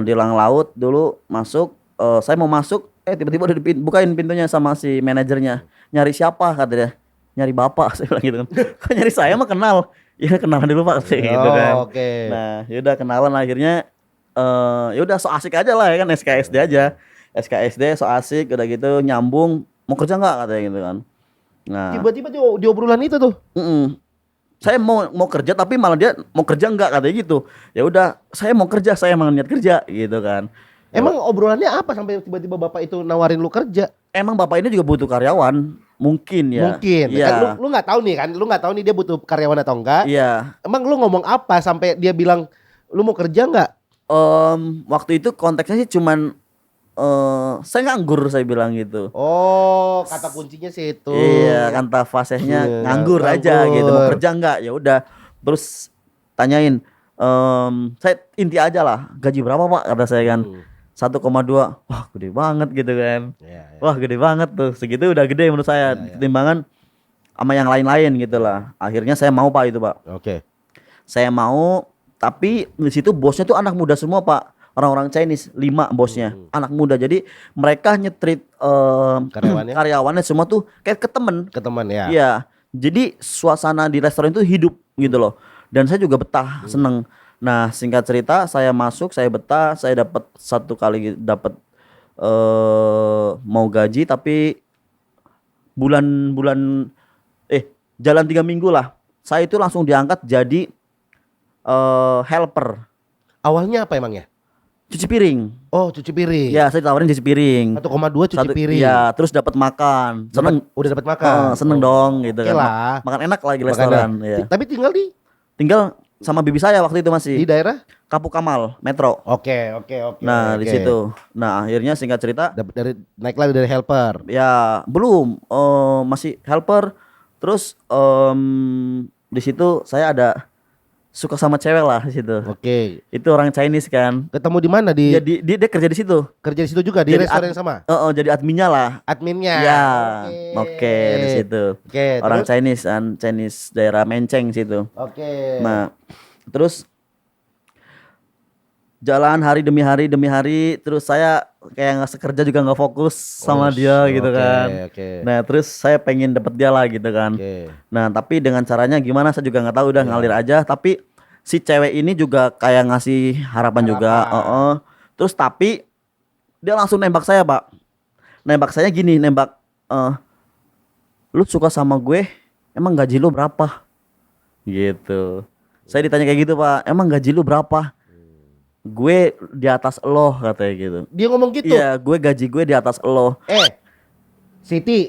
di Lang Laut dulu masuk. Saya mau masuk, tiba-tiba udah bukain pintunya sama si manajernya. Nyari siapa kata dia? Nyari bapak, saya bilang gitu kan. Kok nyari saya mah kenal. Iya kenalan dulu pak, gitu kan. Oke. Nah, yaudah kenalan akhirnya. Yaudah so asik aja lah ya kan SKSD aja. SKSD so asik udah gitu nyambung. Mau kerja nggak katanya gitu kan. Nah, Tiba-tiba di obrolan itu tuh. saya mau kerja tapi malah dia mau kerja enggak katanya gitu. Ya udah, saya mau kerja, saya emang niat kerja gitu kan. Emang obrolannya apa sampai tiba-tiba bapak itu nawarin lu kerja? Emang bapak ini juga butuh karyawan, mungkin ya. Mungkin. Iya. Kan lu nggak tahu nih kan, lu nggak tahu nih dia butuh karyawan atau enggak. Iya. Emang lu ngomong apa sampai dia bilang lu mau kerja nggak? Waktu itu konteksnya sih cuman saya nganggur, saya bilang gitu. Oh, kata kuncinya sih itu. Iya, kata fasihnya Iya, nganggur aja nganggur. gitu. Mau kerja enggak? Ya udah. Terus tanyain, saya inti aja lah, gaji berapa pak? Kata saya kan. 1,2. Wah gede banget gitu kan. Iya. Wah gede banget tuh. Segitu udah gede menurut saya. Ketimbangan sama yang lain-lain gitu lah. Akhirnya saya mau pak itu pak. Oke. Saya mau, tapi di situ bosnya tuh anak muda semua pak. Orang-orang Chinese, 5 bosnya, anak muda. Jadi mereka nyetrit karyawannya semua tuh kayak ke temen. Ke teman ya. Iya. Jadi suasana di restoran itu hidup gitu loh. Dan saya juga betah, seneng. Nah, singkat cerita saya masuk, saya betah, saya dapat satu kali dapat mau gaji tapi bulan-bulan jalan 3 minggu lah. Saya itu langsung diangkat jadi helper. Awalnya apa emangnya? Cuci piring. Oh, cuci piring. Ya, saya ditawarin cuci piring. 1,2 cuci piring. Ya, terus dapat makan. Seneng. Udah dapat makan. Seneng dong gitu Oke kan. lah. Makan enak lagi Makan restoran. enak. Ya. Tapi tinggal sama bibi saya waktu itu masih di daerah? Kapuk Kamal, Metro. Oke. Nah, di situ. Nah, akhirnya singkat cerita, Naik lagi dari helper. ya belum masih helper. Terus di situ saya ada suka sama cewek lah di situ. Oke. Itu orang Chinese kan. Ketemu di mana? Ya, dia kerja di situ. Kerja di situ juga di Jadi restoran yang sama. Jadi adminnya lah. Adminnya. Ya, oke di situ. Oke, Orang terus? Chinese kan, Chinese daerah Menceng situ. Oke. Nah, terus jalan hari demi hari, terus saya kayak nggak sekerja juga nggak fokus sama dia gitu kan. Oke. Nah, terus saya pengen dapet dia lah gitu kan. Oke. Nah, tapi dengan caranya gimana saya juga nggak tahu, udah ngalir aja. Tapi si cewek ini juga kayak ngasih harapan juga. Terus tapi dia langsung nembak saya pak. Nembak saya gini, lu suka sama gue, emang gaji lu berapa? Gitu. Saya ditanya kayak gitu pak, emang gaji lu berapa? Gue di atas lo katanya gitu. Dia ngomong gitu. Iya, gaji gue di atas lo. Siti.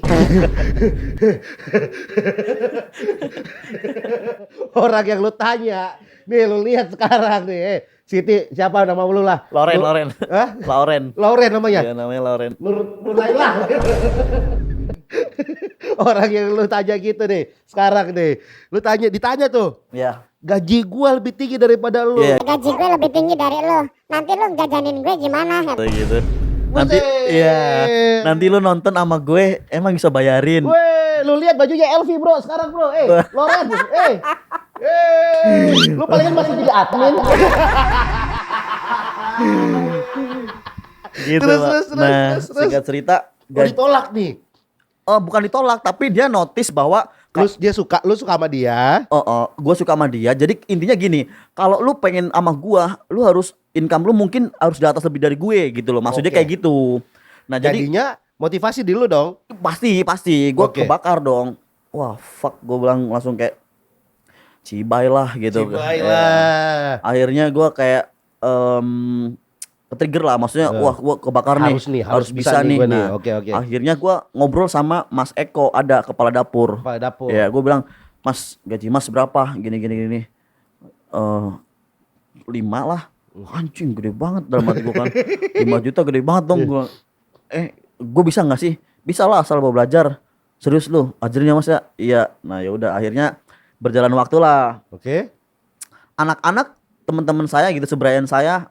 Orang yang lu tanya, nih lu lihat sekarang nih. Siti, siapa nama lu lah? Lauren. Hah? Lauren namanya? Iya, namanya Lauren. Nur Laila. Orang yang lu tanya gitu nih, sekarang nih. Ditanya tuh. Iya. Gaji gua lebih tinggi daripada lu. Iya. Gaji gue lebih tinggi dari lo. Nanti lo jajanin gue gimana? Kayak gitu. Nanti nanti lu nonton sama gue emang bisa bayarin. Weh, lu lihat bajunya Elvi bro sekarang bro. Loren. Lu palingan masih jadi admin. Gitu. Terus, Pak. terus, Nah, terus. singkat cerita Ditolak nih. bukan ditolak tapi dia notice bahwa Lu suka sama dia. gue suka sama dia. Jadi intinya gini, kalau lu pengen sama gua, lu harus income lu mungkin harus di atas lebih dari gue gitu loh. Maksudnya Oke. kayak gitu. Nah, jadi Jadinya motivasi di lu dong. pasti gua Oke. kebakar dong. Wah, fuck, gue bilang langsung kayak cibai lah gitu. Cibai Ya. lah. Akhirnya gua kayak ke-trigger lah, maksudnya wah gua kebakar Harus bisa nih nih. gua nih. Nah, Oke. akhirnya gua ngobrol sama Mas Eko, ada kepala dapur. Kepala dapur. Ya, gue bilang, Mas, gaji Mas berapa? Gini. 5 lah. Anjing, gede banget dalam hati gue kan. 5 juta gede banget dong. Gue bisa nggak sih? Bisa lah, asal mau belajar. Serius lu, ajarin ya Mas ya? Iya. Nah, ya udah, akhirnya berjalan waktu lah. Oke. Anak-anak teman-teman saya gitu, sebrayan saya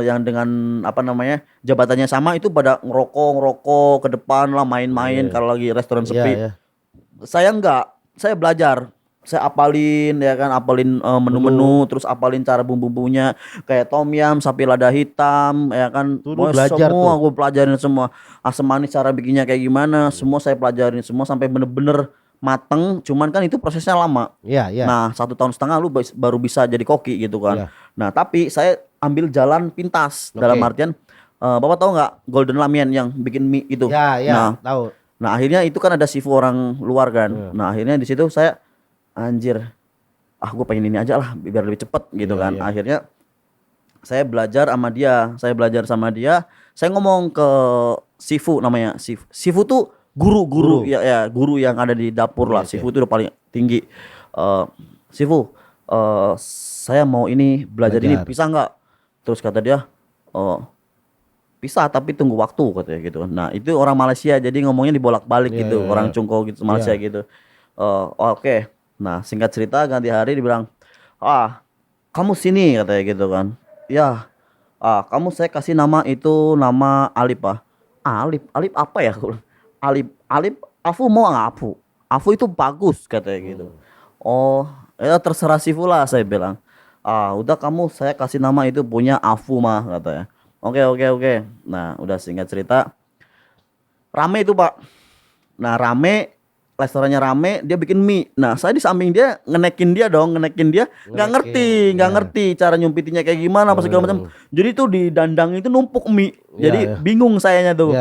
yang dengan apa namanya jabatannya sama itu pada ngerokok ke depan lah, main-main kalau lagi restoran sepi. Saya enggak, saya belajar. Saya apalin ya kan, apalin menu-menu, terus apalin cara bumbu-bumbunya kayak tom yum, sapi lada hitam ya kan. Belajar Semua tuh. gue pelajarin semua. Asam manis cara bikinnya kayak gimana, semua saya pelajarin semua sampai bener-bener mateng. Cuman kan itu prosesnya lama. Iya, iya. Nah 1 tahun setengah lu baru bisa jadi koki gitu kan. Iya. Nah tapi saya ambil jalan pintas dalam artian Bapak tahu nggak Golden Lamian yang bikin mie itu? Ya, ya, Nah, tahu. nah akhirnya itu kan ada sifu orang luar kan. Nah akhirnya di situ saya anjir, gue pengen ini aja lah biar lebih cepet gitu kan. Akhirnya saya belajar sama dia. Saya ngomong ke sifu namanya. Sifu tuh guru ya guru yang ada di dapur lah. Sifu itu udah paling tinggi. Sifu, saya mau ini belajar ini, bisa nggak? Terus kata dia, bisa tapi tunggu waktu katanya gitu. Nah itu orang Malaysia jadi ngomongnya dibolak-balik gitu, orang Cungko gitu Malaysia gitu. Oke. Nah singkat cerita ganti hari dibilang, kamu sini katanya gitu kan. Ya, kamu saya kasih nama itu nama Alip Alip apa ya? Alip Afu mau nggak Afu? Afu itu bagus katanya gitu. Oh ya terserah Sifu lah saya bilang. Udah kamu saya kasih nama itu punya Afu mah katanya. Oke. Nah udah singkat cerita rame itu Pak. Nah rame, restorannya rame, dia bikin mie. Nah saya di samping dia ngenekin dia nggak ngerti cara nyumpitinya kayak gimana apa segala macam. Jadi tuh di dandang itu numpuk mie. Jadi bingung sayanya tuh.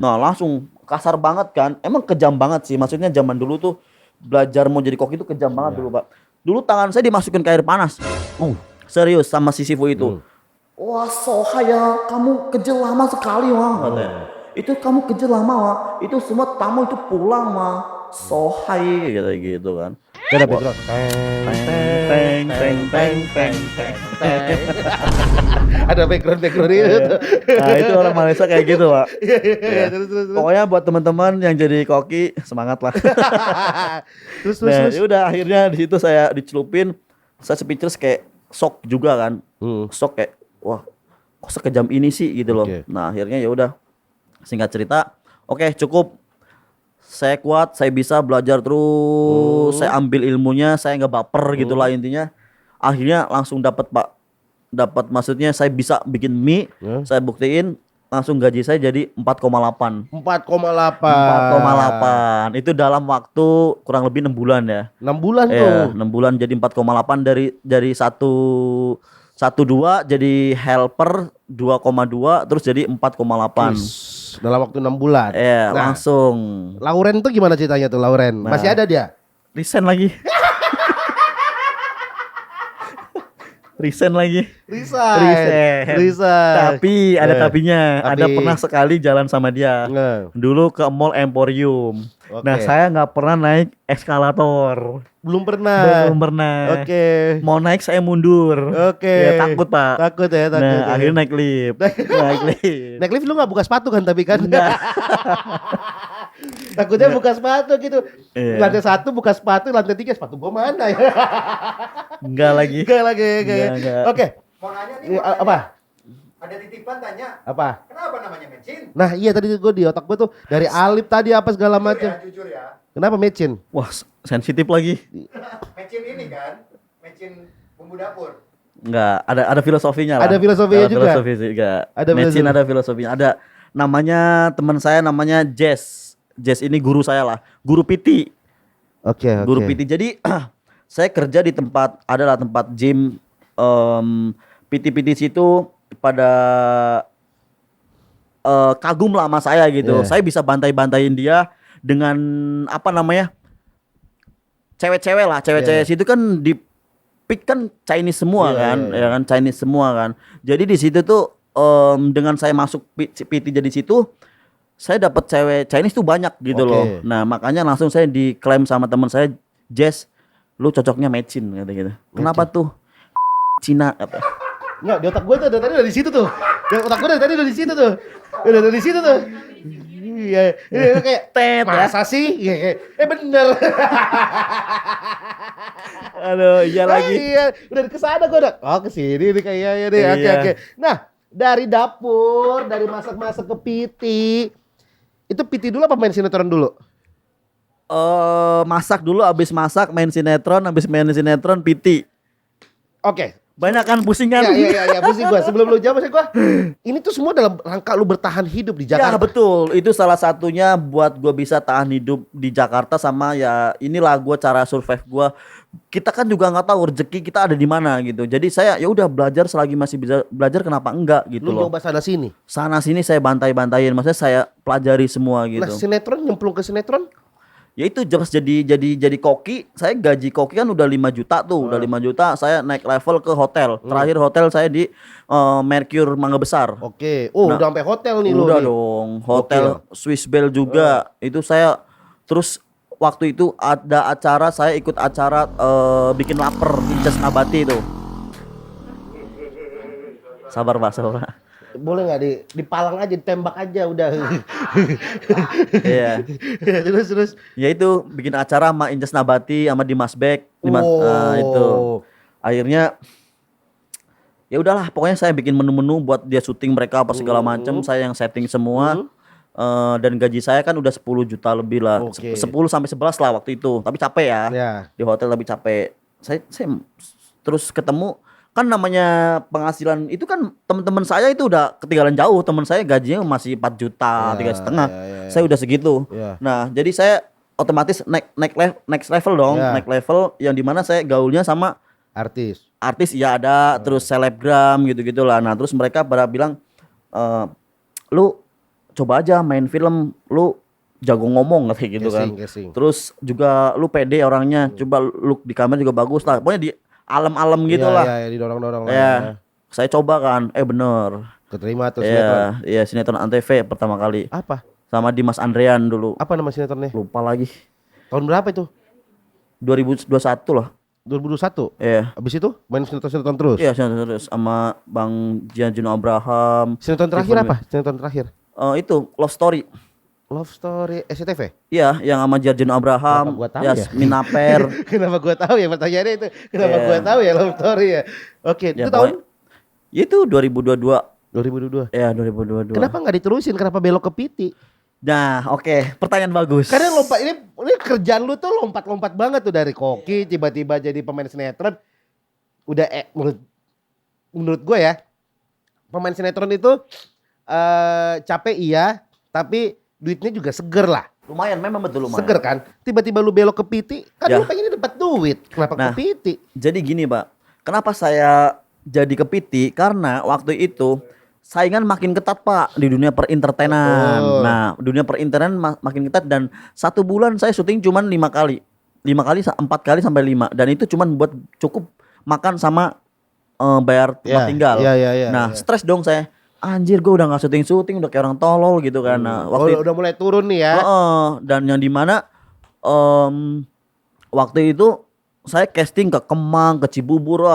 Nah langsung kasar banget kan. Emang kejam banget sih. Maksudnya zaman dulu tuh belajar mau jadi koki itu kejam banget dulu Pak. Dulu tangan saya dimasukin ke air panas. Serius sama si Sifu itu. Wah sohaya kamu kejel lama sekali wah katanya. Itu kamu kejel lama wah. Itu semua tamu itu pulang mah. Sohai gitu kan. Ada background. Ada background itu. Nah itu orang Malaysia kayak gitu Pak. Iya, terus. Pokoknya buat teman-teman yang jadi koki semangat lah. Terus. Nah, udah akhirnya di situ saya dicelupin, saya speechless kayak shock juga kan. Shock kayak wah kok sekejam ini sih gitu loh. Nah akhirnya ya udah singkat cerita, oke cukup. Saya kuat, saya bisa belajar terus, saya ambil ilmunya, saya nggak baper gitulah intinya. Akhirnya langsung dapat Pak, maksudnya saya bisa bikin mie, saya buktiin, langsung gaji saya jadi 4,8. 4,8. Itu dalam waktu kurang lebih 6 bulan ya. 6 bulan tuh. 6 bulan jadi 4,8 dari 1,2 jadi helper 2,2 terus jadi 4,8. Dalam waktu 6 bulan. Langsung. Lauren tuh gimana ceritanya tuh Lauren? Masih ada dia? Resign lagi. Resign. Tapi ada tapinya. Ada pernah sekali jalan sama dia. Dulu ke Mall Emporium. Nah saya nggak pernah naik eskalator. Belum pernah. Oke. Mau naik saya mundur. Ya takut Pak. Takut. Nah akhirnya naik lift. Naik lift lu nggak buka sepatu kan tapi kan? Enggak. Takutnya buka sepatu gitu. Lantai 1 buka sepatu, lantai 3 sepatu gua mana ya? Enggak lagi. Oke. Mau nanya nih, Apa? ada titipan tanya, Apa? kenapa namanya mecin? Nah iya tadi gue di otak gue tuh dari Alip tadi apa segala macam. Jujur ya, Kenapa mecin? Wah sensitif lagi. mecin ini kan, mecin bumbu dapur. Enggak, ada filosofinya lah. Ada filosofinya juga? Filosofi juga. Ada Mecin filosofi. ada filosofinya. Ada namanya teman saya namanya Jess. Jess ini guru saya lah, guru PT. Oke. Guru PT. Jadi saya kerja di tempat gym PT situ pada kagum lah sama saya gitu. Saya bisa bantai-bantain dia dengan apa namanya? Cewek-cewek lah, cewek-cewek situ kan di pick kan Chinese semua kan, ya kan Chinese semua kan. Jadi di situ tuh dengan saya masuk PT jadi situ, saya dapat cewek Chinese tuh banyak gitu loh. Nah makanya langsung saya diklaim sama teman saya, Jess, lu cocoknya mecin kata gitu. Kenapa tuh? Cina apa? Enggak, di otak gue tuh dari tadi udah di situ tuh. Di otak gue dari tadi udah di situ tuh. Udah dari situ tuh. Iya, ini kayak Tet ya. masa sih? Iya, kayak, bener. Aduh, iya lagi. Iya, udah kesana gue udah. Oh kesini nih kayaknya nih. Oke Iya. oke. Nah dari dapur, dari masak-masak ke PT, itu PT dulu apa main sinetron dulu? Masak dulu, abis masak main sinetron, abis main sinetron PT. Oke. Banyak kan pusing kan? Iya, pusing gua. Sebelum lu jawab sih gua. Ini tuh semua dalam rangka lu bertahan hidup di Ya Jakarta. betul, itu salah satunya buat gue bisa tahan hidup di Jakarta sama ya inilah gue cara survive gue. Kita kan juga nggak tahu rezeki kita ada di mana gitu. Jadi saya ya udah belajar selagi masih bisa belajar kenapa enggak gitu Lu loh. coba sana sini. Sana sini saya bantai-bantain, maksudnya saya pelajari semua gitu. Nah sinetron nyemplung ke sinetron. Ya itu jelas jadi koki, saya gaji koki kan udah 5 juta tuh, udah 5 juta saya naik level ke hotel. Terakhir hotel saya di Mercure Mangga Besar. Oke. Oh Nah, udah sampai hotel nih lu. Udah nih. dong, hotel Swiss Bell juga. Itu saya terus waktu itu ada acara, saya ikut acara bikin lapar Inces Nabati itu. Sabar Pak, sabar. Boleh nggak di palang aja, ditembak aja udah. Iya. terus. Ya itu bikin acara sama Inces Nabati sama Dimas Beck, itu. Akhirnya ya udahlah, pokoknya saya bikin menu-menu buat dia syuting mereka apa segala macam, saya yang setting semua. Dan gaji saya kan udah 10 juta lebih lah. Oke. 10 sampai 11 lah waktu itu. Tapi capek ya. Ya. Di hotel tapi capek. Saya terus ketemu kan namanya penghasilan itu kan teman-teman saya itu udah ketinggalan jauh. Teman saya gajinya masih 4 juta, 3,5. Saya udah segitu. Ya. Nah, jadi saya otomatis next level dong, Ya. next level yang dimana saya gaulnya sama Artis. artis ya ada, terus selebgram gitu-gitulah. Nah, terus mereka pada bilang lu coba aja main film, lu jago ngomong kayak gitu kan. Casing. Terus juga lu pede orangnya, coba look di kamera juga bagus lah. Pokoknya di alam-alam gitu lah. Iya, didorong-dorong lah. Ya. Saya coba kan, bener. Keterima tuh sinetron. Iya, sinetron Antv pertama kali. Apa? Sama Dimas Andrean dulu. Apa nama sinetronnya? Lupa lagi. Tahun berapa itu? 2021 lah. 2021. Iya. Abis itu main sinetron terus. Iya, sinetron terus sama Bang Juno Abraham. Sinetron terakhir apa? Sinetron terakhir. Itu Love Story. Love Story SCTV. Iya, yang sama Jarjino Abraham, Kenapa gua tahu ya? Yasmin Naper. Kenapa gua tahu ya pertanyaannya itu? Kenapa Iya. gua tahu ya Love Story ya? Oke, Ya, itu tahun Ya itu 2022. 2022. Ya, 2022. Kenapa nggak diterusin? Kenapa belok ke PT? Nah, oke, pertanyaan bagus. Karena lompat ini kerjaan lu tuh lompat-lompat banget tuh dari koki tiba-tiba jadi pemain sinetron. Udah menurut gue ya, pemain sinetron itu capek iya, tapi duitnya juga seger lah. Lumayan, memang betul lumayan. Seger kan? Tiba-tiba lu belok ke PT, kan Ya. lu pengen dapat duit. Kenapa Nah. ke PT? Jadi gini, Pak. Kenapa saya jadi ke PT? Karena waktu itu saingan makin ketat, Pak, di dunia perentertainan. Betul. Nah, dunia perentertainan makin ketat dan 1 bulan saya syuting cuman 5 kali. 4 kali sampai 5 dan itu cuman buat cukup makan sama bayar tempat tinggal. Iya. Nah, stres dong saya. Anjir, gue udah gak syuting, udah kayak orang tolol gitu kan. Nah, waktu udah mulai turun nih ya. dan yang dimana waktu itu saya casting ke Kemang, ke Cibubur,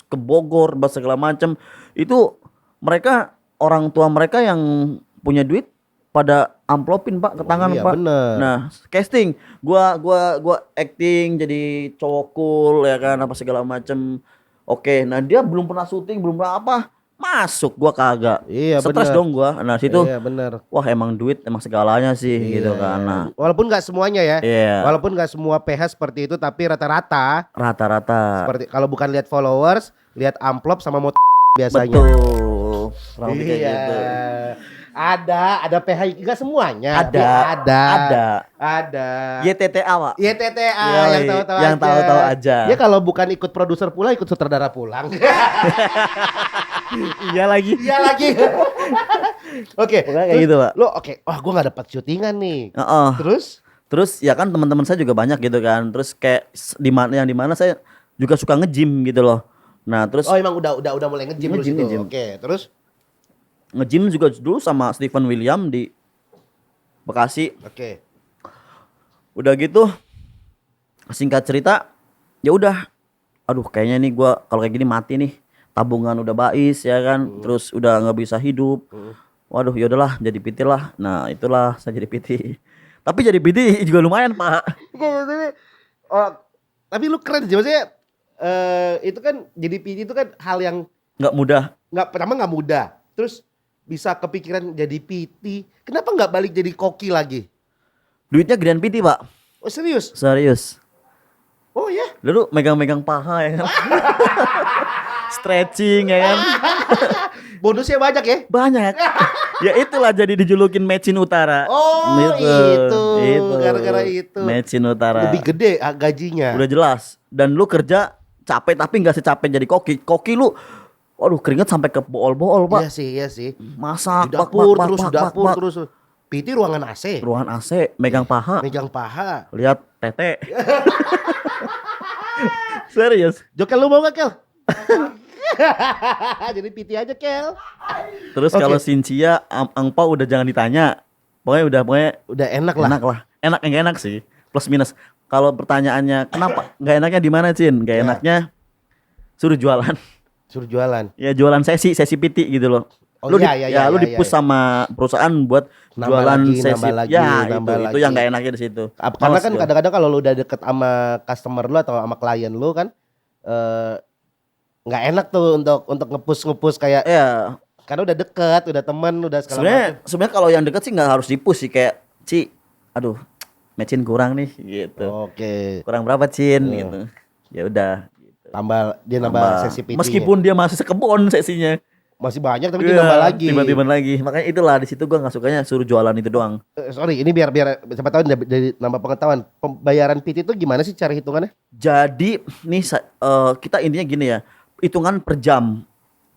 ke Bogor, segala macam. Itu mereka orang tua mereka yang punya duit pada amplopin Pak ke tangan iya, Pak. bener. Nah, casting, gua acting jadi cowok cool ya kan apa segala macam. Oke, nah dia belum pernah syuting, belum pernah apa. Masuk gua kagak. Iya, Stres bener. dong gua. Nah, situ Iya bener. wah emang duit emang segalanya sih gitu kan. Nah, Walaupun nggak semuanya ya. iya. Walaupun nggak semua PH seperti itu, tapi rata-rata Rata-rata. seperti kalau bukan lihat followers, lihat amplop sama motor biasanya. Betul. Kurang lebih kayak Iya. gitu. Ada PH nggak semuanya. Ada. tapi ada. YTTA, Pak. YTTA Yoi, yang tahu-tahu yang aja. tahu-tahu aja. Ya kalau bukan ikut produser pula, ikut sutradara pulang. Iya lagi. Iya lagi. Oke. Pokoknya kayak gitu, Pak. Lo oke. Wah, gua nggak dapat syutingan nih. Heeh. Terus Terus ya kan teman-teman saya juga banyak gitu kan. Terus kayak di mana saya juga suka nge-gym gitu loh. Nah, terus oh emang udah mulai nge-gym dulu Nge-gym, situ. nge-gym. Oke, terus nge-gym juga dulu sama Steven William di Bekasi. oke. Udah gitu singkat cerita ya udah aduh kayaknya nih gua kalau kayak gini mati nih, tabungan udah bais ya kan, terus udah nggak bisa hidup. waduh ya udahlah jadi PT lah. Nah itulah saya jadi PT. Tapi jadi PT juga lumayan pak. Oh, tapi lu keren sih maksudnya. Itu kan jadi PT itu kan hal yang Nggak mudah. pertama nggak mudah. Terus bisa kepikiran jadi PT. Kenapa nggak balik jadi koki lagi? Duitnya gedean PT pak. Oh serius? Serius. Oh ya? Lalu megang-megang paha ya kan. Stretching ya kan. Bonusnya banyak ya? Banyak. Ya itulah jadi dijulukin Mecin Utara. Oh itu. Gara-gara itu. Mecin Utara. Lebih gede gajinya. Udah jelas. Dan lu kerja capek tapi nggak secapek jadi koki. Koki lu, waduh keringet sampai ke bool-bool pak. Iya sih. Masak, Di dapur terus. PT ruangan AC. Ruangan AC, megang paha. Megang paha. Lihat tete. Serius. Jokel lu mau gak Kel? Jadi PT aja Kel. Terus kalau Cynthia, angpau udah jangan ditanya. Pokoknya Udah enak lah. enak lah. Enak yang enak sih. Plus minus. Kalau pertanyaannya kenapa nggak enaknya di mana Cin? Nggak enaknya suruh jualan. Suruh jualan. Ya jualan sesi PT gitu loh. Oh, Lu iya, lu dipus sama perusahaan buat Nambah jualan lagi, sesi. nambah lagi, Ya nambah itu lagi. yang nggak enaknya di situ. Karena Males kan gua. kadang-kadang kalau lu udah deket sama customer lu atau sama klien lu kan nggak enak tuh untuk nge-push kayak Ya karena udah deket, udah temen, udah segala macam. sebenarnya kalau yang deket sih nggak harus dipus sih kayak aduh Mecin kurang nih gitu. Oke. Kurang berapa Cin gitu. Ya udah. Gitu. Nambah sesi PT. Meskipun dia masih sekebon sesinya. Masih banyak tapi dia nambah lagi. Tiba-tiba lagi. Makanya itulah di situ gua nggak sukanya suruh jualan itu doang. Sorry, ini biar siapa tahu dari nambah pengetahuan. Pembayaran PT itu gimana sih cara hitungannya? Jadi nih kita intinya gini ya. Hitungan per jam.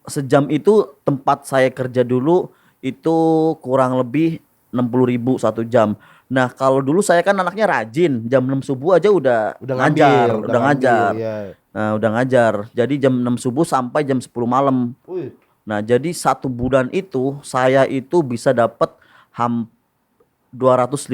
Sejam itu tempat saya kerja dulu itu kurang lebih 60.000 1 jam. Nah kalau dulu saya kan anaknya rajin, jam 6 subuh aja udah ngajar, udah ngajar. Iya. Nah udah ngajar. Jadi jam 6 subuh sampai jam 10 malam. Wih, Nah jadi 1 bulan itu saya itu bisa dapat 250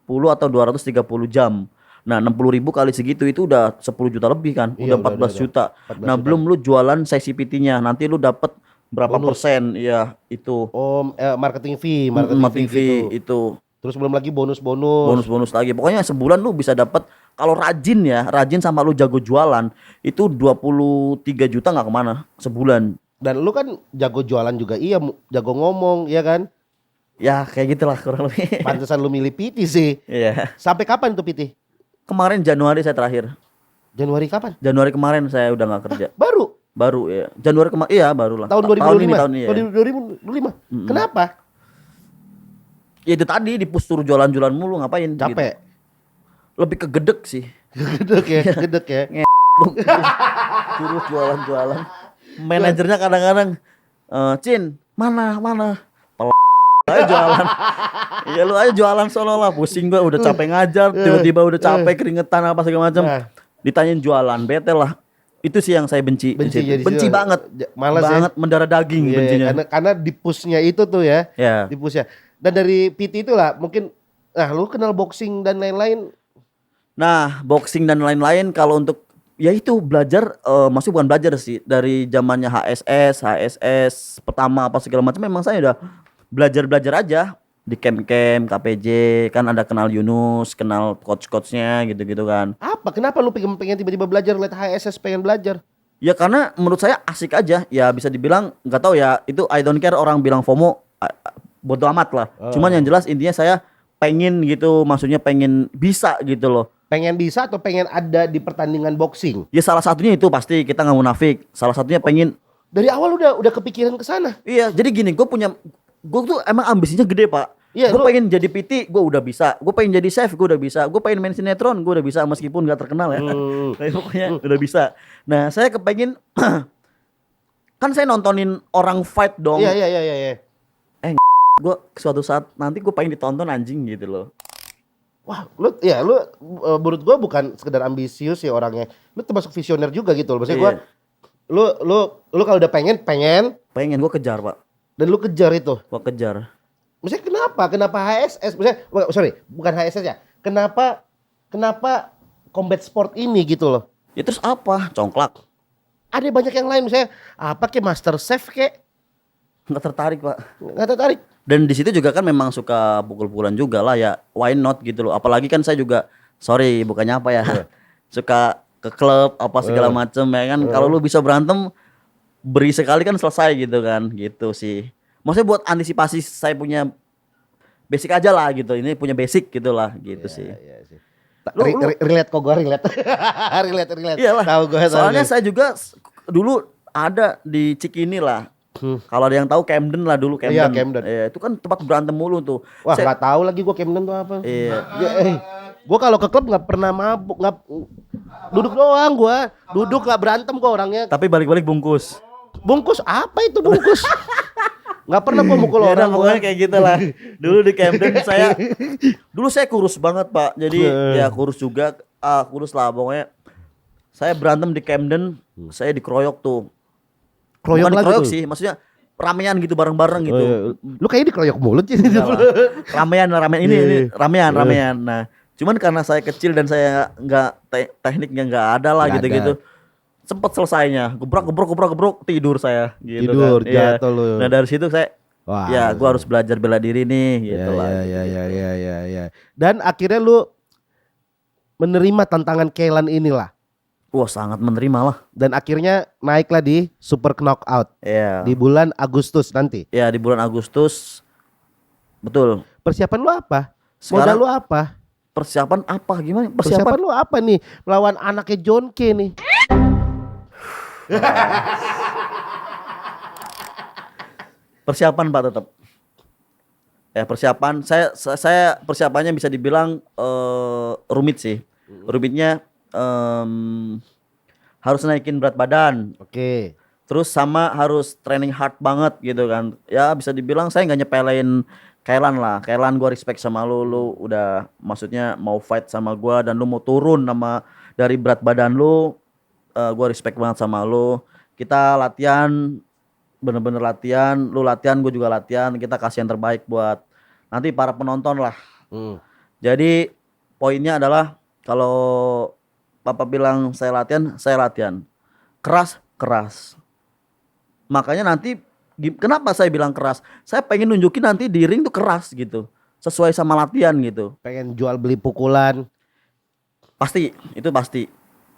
atau 230 jam. Nah 60.000 kali segitu itu udah 10 juta lebih kan, Iya, udah 14 juta. 14 Nah juta. belum lu jualan sesi PT-nya, nanti lu dapat berapa Bonus. persen, ya itu. Oh, marketing fee, Marketing fee gitu. itu. Terus belum lagi bonus. Bonus-bonus lagi. Pokoknya sebulan lu bisa dapat kalau rajin ya, rajin sama lu jago jualan itu 23 juta nggak kemana sebulan. Dan lu kan jago jualan juga, iya, jago ngomong, iya kan? Ya kayak gitulah kurang lebih. Pantesan lu milih PT sih. Iya. Sampai kapan tuh PT? Kemarin Januari saya terakhir. Januari kapan? Januari kemarin saya udah nggak kerja. Baru ya. Januari kemarin iya baru lah. Tahun 2025. Tahun ini ya. 2025. Kenapa? Ya itu tadi dipus suruh jualan-jualan mulu ngapain? Capek. Gitu. Lebih ke gedek sih. Gedek ya. Suruh jualan-jualan. Manajernya kadang-kadang Cin, mana? Ayo jualan. Ya lu aja jualan sono lah. Pusing gua udah capek ngajar, tiba-tiba udah capek keringetan apa segala macam. Nah. Ditanyain jualan, bete lah. Itu sih yang saya benci. Benci banget. Malas banget ya. mendarah daging Iya, bencinya. karena di pushnya itu tuh ya. Ya. Di pushnya. Dan dari PT itulah mungkin lu kenal boxing dan lain-lain. Nah, boxing dan lain-lain kalau untuk ya itu belajar masih bukan belajar sih dari zamannya HSS pertama apa segala macam memang saya udah belajar aja di camp-camp KPJ kan ada kenal Yunus, kenal coach-coachnya gitu-gitu kan. Apa? Kenapa lu pengen tiba-tiba belajar lihat HSS pengen belajar? Ya karena menurut saya asik aja. Ya bisa dibilang nggak tahu ya itu I don't care orang bilang FOMO bodo amat lah. Cuman yang jelas intinya saya pengen gitu, maksudnya pengen bisa gitu loh. Pengen bisa atau pengen ada di pertandingan boxing? Ya salah satunya itu pasti kita nggak munafik. Salah satunya pengen. Dari awal udah kepikiran ke sana. Iya, jadi gini, gue tuh emang ambisinya gede pak. Iya, Gue pengen jadi PT, gue udah bisa. Gue pengen jadi chef, gue udah bisa. Gue pengen main sinetron, gue udah bisa meskipun gak terkenal ya. Tapi pokoknya udah bisa. Nah, saya kepengen kan saya nontonin orang fight dong. Iya. Gue suatu saat nanti gue pengen ditonton anjing gitu loh. Wah, lu menurut gua bukan sekedar ambisius ya orangnya. Lu termasuk visioner juga gitu loh. Maksudnya gua lu kalau udah pengen Pengen gue kejar pak. dan lu kejar itu. Gue kejar. Maksudnya kenapa? Kenapa HSS? Maksudnya bukan HSS ya. Kenapa combat sport ini gitu loh? Ya terus apa? Congklak. Ada banyak yang lain misalnya apa kayak Master Chef kayak Nggak tertarik pak. nggak tertarik. Dan di situ juga kan memang suka pukul-pukulan juga lah ya. Why not gitu loh. Apalagi kan saya juga sorry bukannya apa ya. Suka ke klub apa segala macem ya kan. Kalau lu bisa berantem beri sekali kan selesai gitu kan. Gitu sih. Maksudnya buat antisipasi saya punya basic aja lah gitu. Ini punya basic gitu lah gitu sih. Iya sih. Relate kok gua relate. relate. Iyalah. Tahu gua. Soalnya saya juga dulu ada di Cikini lah. Kalau ada yang tahu Camden lah dulu Camden. Iya, Camden. Itu kan tempat berantem mulu tuh. Wah, nggak tahu lagi gua Camden tuh apa. Iya. Gua kalau ke klub nggak pernah mabuk, nggak duduk doang gua. Duduk nggak berantem gua orangnya. Tapi balik-balik bungkus. Bungkus apa itu bungkus? Nggak pernah gua mukul Ya udah, orang gua. pokoknya kayak gitu lah. Dulu di Camden dulu saya kurus banget Pak. Jadi ya kurus juga, kurus lah pokoknya. Saya berantem di Camden, saya dikeroyok tuh. Kroyok Bukan lagi dikeroyok tuh. sih, maksudnya ramean gitu bareng-bareng gitu. Lu kayaknya dikeroyok mulut sih. Ramean ini ramean. Nah, cuman karena saya kecil dan saya nggak tekniknya nggak ada lah Nggak gitu-gitu. Sempet selesainya, gebrok tidur saya gitu Tidur, kan. Iya. jatuh lu. Nah, dari situ saya Wah, ya gua harus belajar bela diri nih gitu lah. Ya. Dan akhirnya lu menerima tantangan Kaylan inilah. Wah, sangat menerima lah. Dan akhirnya naiklah di Super Knockout Iya. di bulan Agustus nanti. Ya, di bulan Agustus. Betul. Persiapan lu apa? Sekarang- Modal lu apa? Persiapan apa gimana? Persiapan lu apa nih? Melawan anaknya John K nih. Persiapan Pak tetap. Ya, persiapan saya persiapannya bisa dibilang rumit sih. Rumitnya harus naikin berat badan. Oke. Terus sama harus training hard banget gitu kan. Ya bisa dibilang saya nggak nyepelein Kaylan lah. Kaylan gua respect sama lu udah maksudnya mau fight sama gua dan lu mau turun dari berat badan lu. Gua respect banget sama lu. Kita latihan bener-bener latihan, lu latihan gue juga latihan. Kita kasih yang terbaik buat nanti para penonton lah. Jadi poinnya adalah kalau Papa bilang saya latihan. Keras. Makanya nanti kenapa saya bilang keras? Saya pengen nunjukin nanti di ring tuh keras gitu. Sesuai sama latihan gitu. Pengen jual beli pukulan Pasti, itu pasti.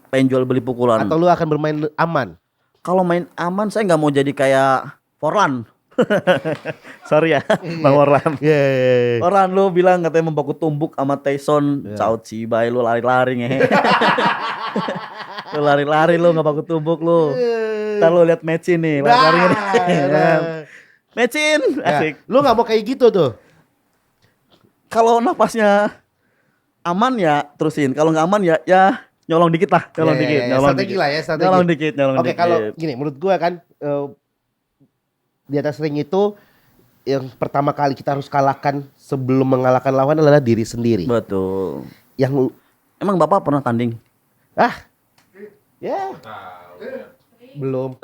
Pengen jual beli pukulan. atau lu akan bermain aman? Kalau main aman saya nggak mau jadi kayak Forlan. Sorry ya, Bang Forlan. Forlan lu bilang katanya membaku tumbuk sama Tyson. Cao Cibai lu lari-lari ngehe. Lu lari-lari lu nggak baku tumbuk lu. Ntar lu lihat matchin nih, lari-lari nih. Matchin, asik. Lu nggak mau kayak gitu tuh? Kalau napasnya aman ya terusin. Kalau nggak aman ya nyolong dikit lah, nyolong dikit. Strategi lah ya, strategi. Nyolong dikit. Oke, kalau gini, menurut gua kan di atas ring itu yang pertama kali kita harus kalahkan sebelum mengalahkan lawan adalah diri sendiri. Betul. Yang Emang Bapak pernah tanding? ya belum.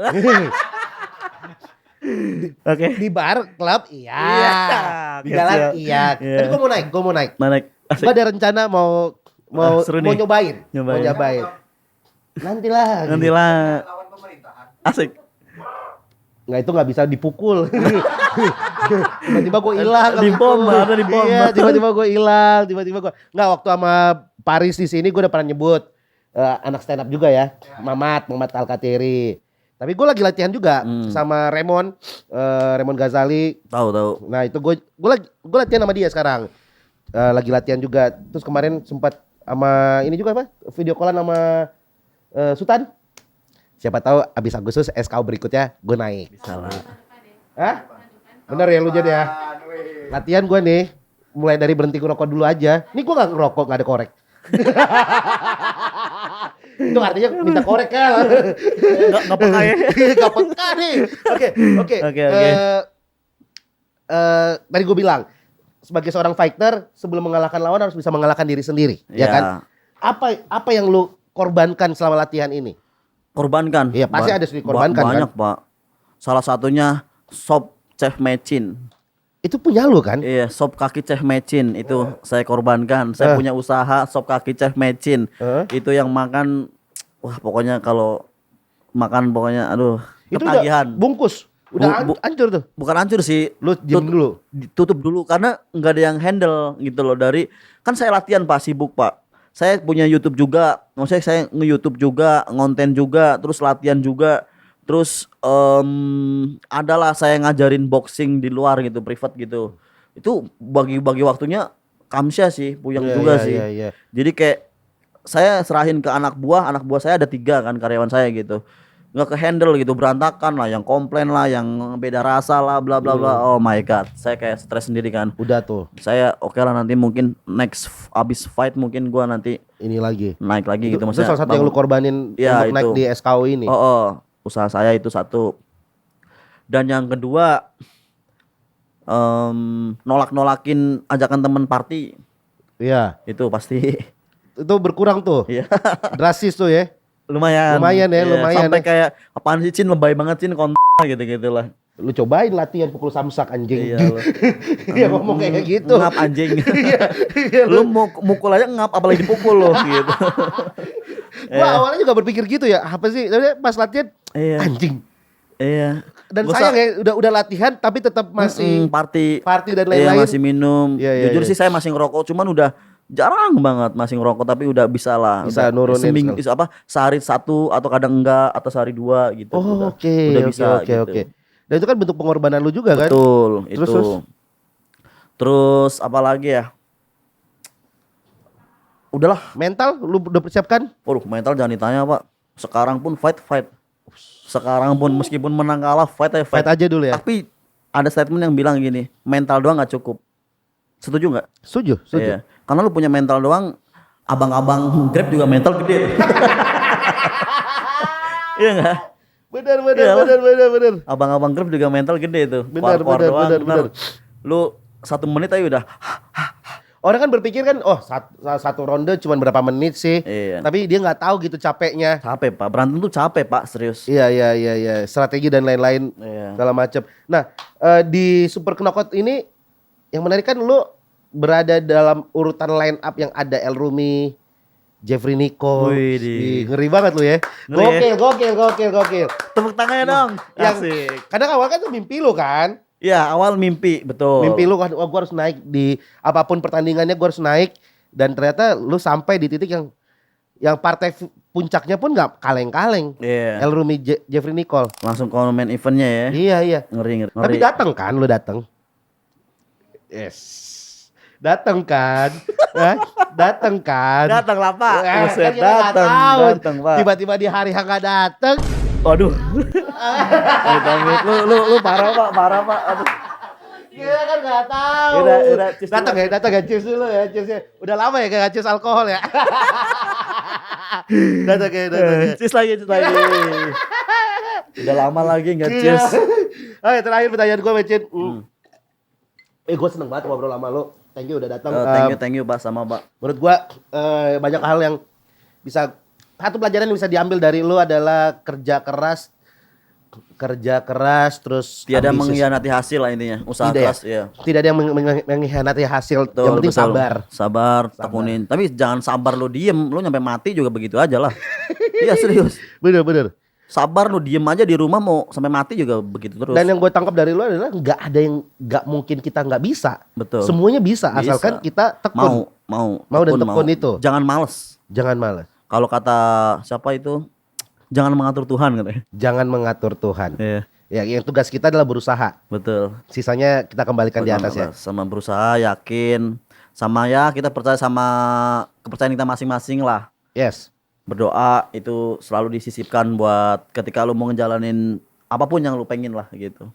Oke. Di bar, klub, iya. Iya. Di jalan, Kecil. iya. Iya. Tapi gua mau naik. Naik. Gua ada rencana mau seru mau nih. nyobain. Nyobain. Nantilah. Lawan pemerintahan. Asik. Nggak, itu nggak bisa dipukul. Tiba-tiba gue hilang. Di bom, ada di bom. Iya, tiba-tiba gue hilang. Nggak, waktu sama Paris di sini gue udah pernah nyebut anak stand up juga ya, Mamat Alkatiri. Tapi gue lagi latihan juga sama Raymond Ghazali. Tahu. Nah itu gue latihan sama dia sekarang. Lagi latihan juga. Terus kemarin sempat sama ini juga apa? Video callan sama Sultan. Siapa tahu abis Agustus SKU berikutnya gue naik. Salah. Hah? Bener ya lu jadi ya? Latihan gue nih mulai dari berhenti ngerokok dulu aja. Nih gue gak ngerokok, gak ada korek. Itu artinya minta korek kan? Enggak peka ya. Gak peka nih. Oke. Tadi gue bilang sebagai seorang fighter sebelum mengalahkan lawan harus bisa mengalahkan diri sendiri, ya kan? Apa yang lu korbankan selama latihan ini? Korbankan. Iya, pasti ada sedikit korbankan, Banyak, kan? Pak. Salah satunya sop chef mecin. Itu punya lu kan? Iya, sop kaki chef mecin itu saya korbankan. Saya punya usaha sop kaki chef mecin. Itu yang makan wah pokoknya kalau makan pokoknya aduh Itu ketagihan. udah bungkus Udah hancur tuh. Bukan hancur sih. Lu diem dulu. Tutup dulu karena nggak ada yang handle gitu loh. Dari kan saya latihan Pak, sibuk Pak. Saya punya YouTube juga. Maksudnya saya nge-YouTube juga, ngonten juga, terus latihan juga. Terus adalah saya ngajarin boxing di luar gitu, privat gitu. Itu bagi waktunya Kamsya sih, puyeng juga sih. Iya. Jadi kayak saya serahin ke anak buah saya ada 3 kan karyawan saya gitu. Nggak ke handle gitu, berantakan lah, yang komplain lah, yang beda rasa lah, bla bla bla. Oh my god, saya kayak stres sendiri kan. Udah tuh. Saya oke lah, nanti mungkin next abis fight mungkin gua nanti Ini lagi. naik lagi gitu Itu maksudnya. salah satu yang lu korbanin Ya, untuk naik itu. di SKU ini. Oh, usaha saya itu satu. Dan yang kedua nolak-nolakin ajakan temen party Iya. itu pasti. Itu berkurang tuh. Iya. Drastis tuh ya. Lumayan. Lumayan ya, Iya, lumayan sampai ya. kayak apaan sih Cin, lebay banget Cin, gitu-gitu lah. Lu cobain latihan pukul samsak anjing. Iya, lu. Dia ngomong kayak gitu. Ngap anjing. Iya, Lu mau mukul aja ngap, apalagi dipukul lo gitu. Gua awalnya juga berpikir gitu ya. Apa sih? Tapi pas latihan Iya. anjing. Iya. Dan Gua sayang ya udah latihan tapi tetap masih party dan iya, lain-lain. masih minum. Iya, Jujur iya. sih saya masih ngerokok, cuman udah jarang banget masih ngerokok, tapi udah bisa lah. Bisa Udah nurunin seminggu sehari 1 atau kadang enggak atau sehari 2 gitu. Oh, oke. Udah bisa Oke. gitu. Dan itu kan bentuk pengorbanan lu juga kan? Betul, Terus, itu. Terus apa lagi ya? Udahlah. Mental lu udah persiapkan? Waduh, mental jangan ditanya, Pak. Sekarang pun fight. Sekarang pun meskipun menang kalah fight Aja dulu ya. Tapi ada statement yang bilang gini, mental doang nggak cukup. Setuju nggak? Setuju. Iya. Karena lu punya mental doang, abang-abang Grab juga mental gede. Iya nggak? Benar. Abang-abang Grab juga mental gede itu. Benar. Lu 1 menit aja udah. Orang kan berpikir kan, oh satu ronde cuma berapa menit sih. Iya. Tapi dia nggak tahu gitu capeknya. Capek Pak, berantem tuh capek Pak, serius. Iya. Strategi dan lain-lain Iya. segala macam. Nah, di Super Knockout ini yang menarik kan lu berada dalam urutan line up yang ada El Rumi, Jeffrey Nicole. Widih. Ngeri banget lu ya. Ngeri Gokil. Tepuk tangannya dong. Yang Asik. kadang awal kan tuh mimpi lu kan. Ya, awal mimpi, betul. Mimpi lu kan, oh, gua harus naik di apapun pertandingannya, gua harus naik. Dan ternyata lu sampai di titik yang partai puncaknya pun nggak kaleng-kaleng. Iya. El Rumi, Jeffrey Nicole. Langsung ke main eventnya ya. Iya. Ngeri. Tapi datang kan, lu datang. Yes. Datang kan? Datang kan? Datang lah Pak. Buset, Kan kita nggak tahu. datang Pak. Tiba-tiba di hari yang nggak datang. Waduh. lu parah Pak. Aduh. Kita kan nggak tahu. Udah, cheers datang ya, cheers dulu ya, cheers ya. Udah lama ya nggak cheers alkohol ya. datang ya. Cheers lagi. Udah lama lagi nggak cheers. Oke, terakhir pertanyaan gue, Mecin. Gue seneng banget ngobrol sama lo. Thank you udah datang. Thank you Pak, sama Pak. Menurut gue banyak hal yang bisa, satu pelajaran yang bisa diambil dari lo adalah kerja keras terus Tiada ambisius. mengkhianati hasil lah intinya. Usaha Tidak ya? keras ya. Tidak ada yang mengkhianati hasil. Yang penting Sabar, tekunin. Tapi jangan sabar lu diem, lu nyampe mati juga begitu aja lah. Iya serius. Bener. Sabar lu diem aja di rumah mau sampai mati juga begitu terus. Dan yang gue tangkap dari lo adalah nggak ada yang nggak mungkin kita nggak bisa. Betul. Semuanya bisa asalkan kita tekun. Mau dan tekun itu. Jangan males. Jangan malas. Kalau kata siapa itu, jangan mengatur Tuhan katanya. Jangan mengatur Tuhan. Iya, Ya, yang tugas kita adalah berusaha. betul. Sisanya kita kembalikan di atas ya. Sama berusaha, yakin, sama ya kita percaya sama kepercayaan kita masing-masing lah. Yes. Berdoa itu selalu disisipkan buat ketika lu mau ngejalanin apapun yang lu pengen lah gitu.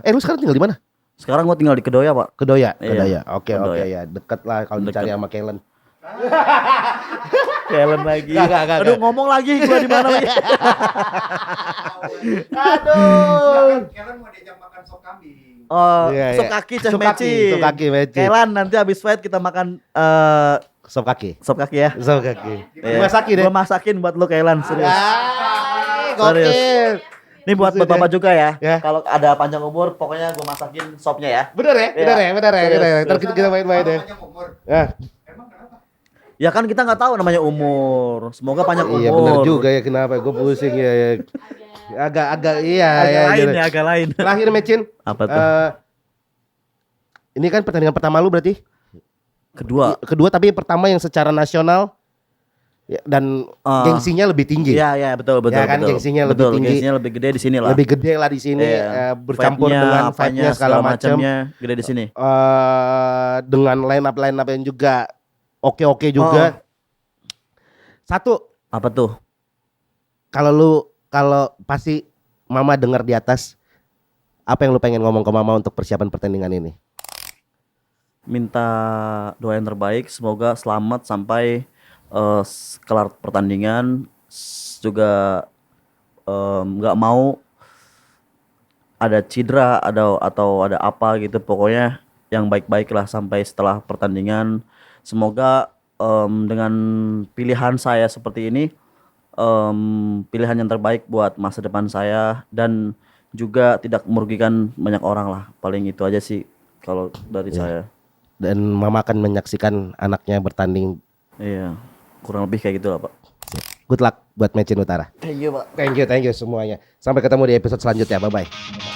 Lu sekarang tinggal di mana? Sekarang gua tinggal di Kedoya Pak. Kedoya. Iya. Oke Kedoya. ya. Deket lah kalau Deket. dicari sama Kellen. Kellen lagi. Enggak. Aduh ngomong lagi gua di mana lagi. Aduh. Kalian mau diajak makan sop kambing. Oh, Iya, sop iya. kaki Ceh Sop kaki, Meci. sop kaki, Meci. Kellen nanti habis fight kita makan Sop kaki. sop kaki ya. Sop kaki. Iya. Masakin deh. Gua masakin buat lu Kellen serius. Gokil. Ini buat bapak juga ya. Ya. Kalau ada panjang umur, pokoknya gue masakin sopnya ya. Bener ya? Bener Iya. ya? Ntar Serius. kita main-main deh. Panjang umur. Ya. Emang kenapa? Ya kan kita nggak tahu namanya umur. Semoga panjang umur. Iya bener juga ya, kenapa? Gue pusing ya. Agak iya agak lain. Terakhir Mecin. Apa tuh? Ini kan pertandingan pertama lu berarti? Kedua tapi pertama yang secara nasional ya, dan gengsinya lebih tinggi. Iya betul Ya kan, betul. gengsinya lebih Betul, tinggi. gengsinya lebih gede di sini lah. Lebih gede lah di sini, bercampur dengan fight-nya segala macamnya gede di sini. Dengan line up yang juga oke juga. Satu, Apa tuh? kalau pasti Mama dengar di atas, apa yang lu pengen ngomong ke Mama untuk persiapan pertandingan ini? Minta doa yang terbaik, semoga selamat sampai kelar pertandingan. Juga nggak mau ada cedera atau ada apa gitu, pokoknya yang baik-baik lah sampai setelah pertandingan. Semoga dengan pilihan saya seperti ini pilihan yang terbaik buat masa depan saya dan juga tidak merugikan banyak orang lah. Paling itu aja sih kalau dari saya. Dan Mama akan menyaksikan anaknya bertanding. Iya, kurang lebih kayak gitu lah, Pak. Good luck buat Mecin Utara. Thank you, Pak. Thank you semuanya. Sampai ketemu di episode selanjutnya. Bye bye.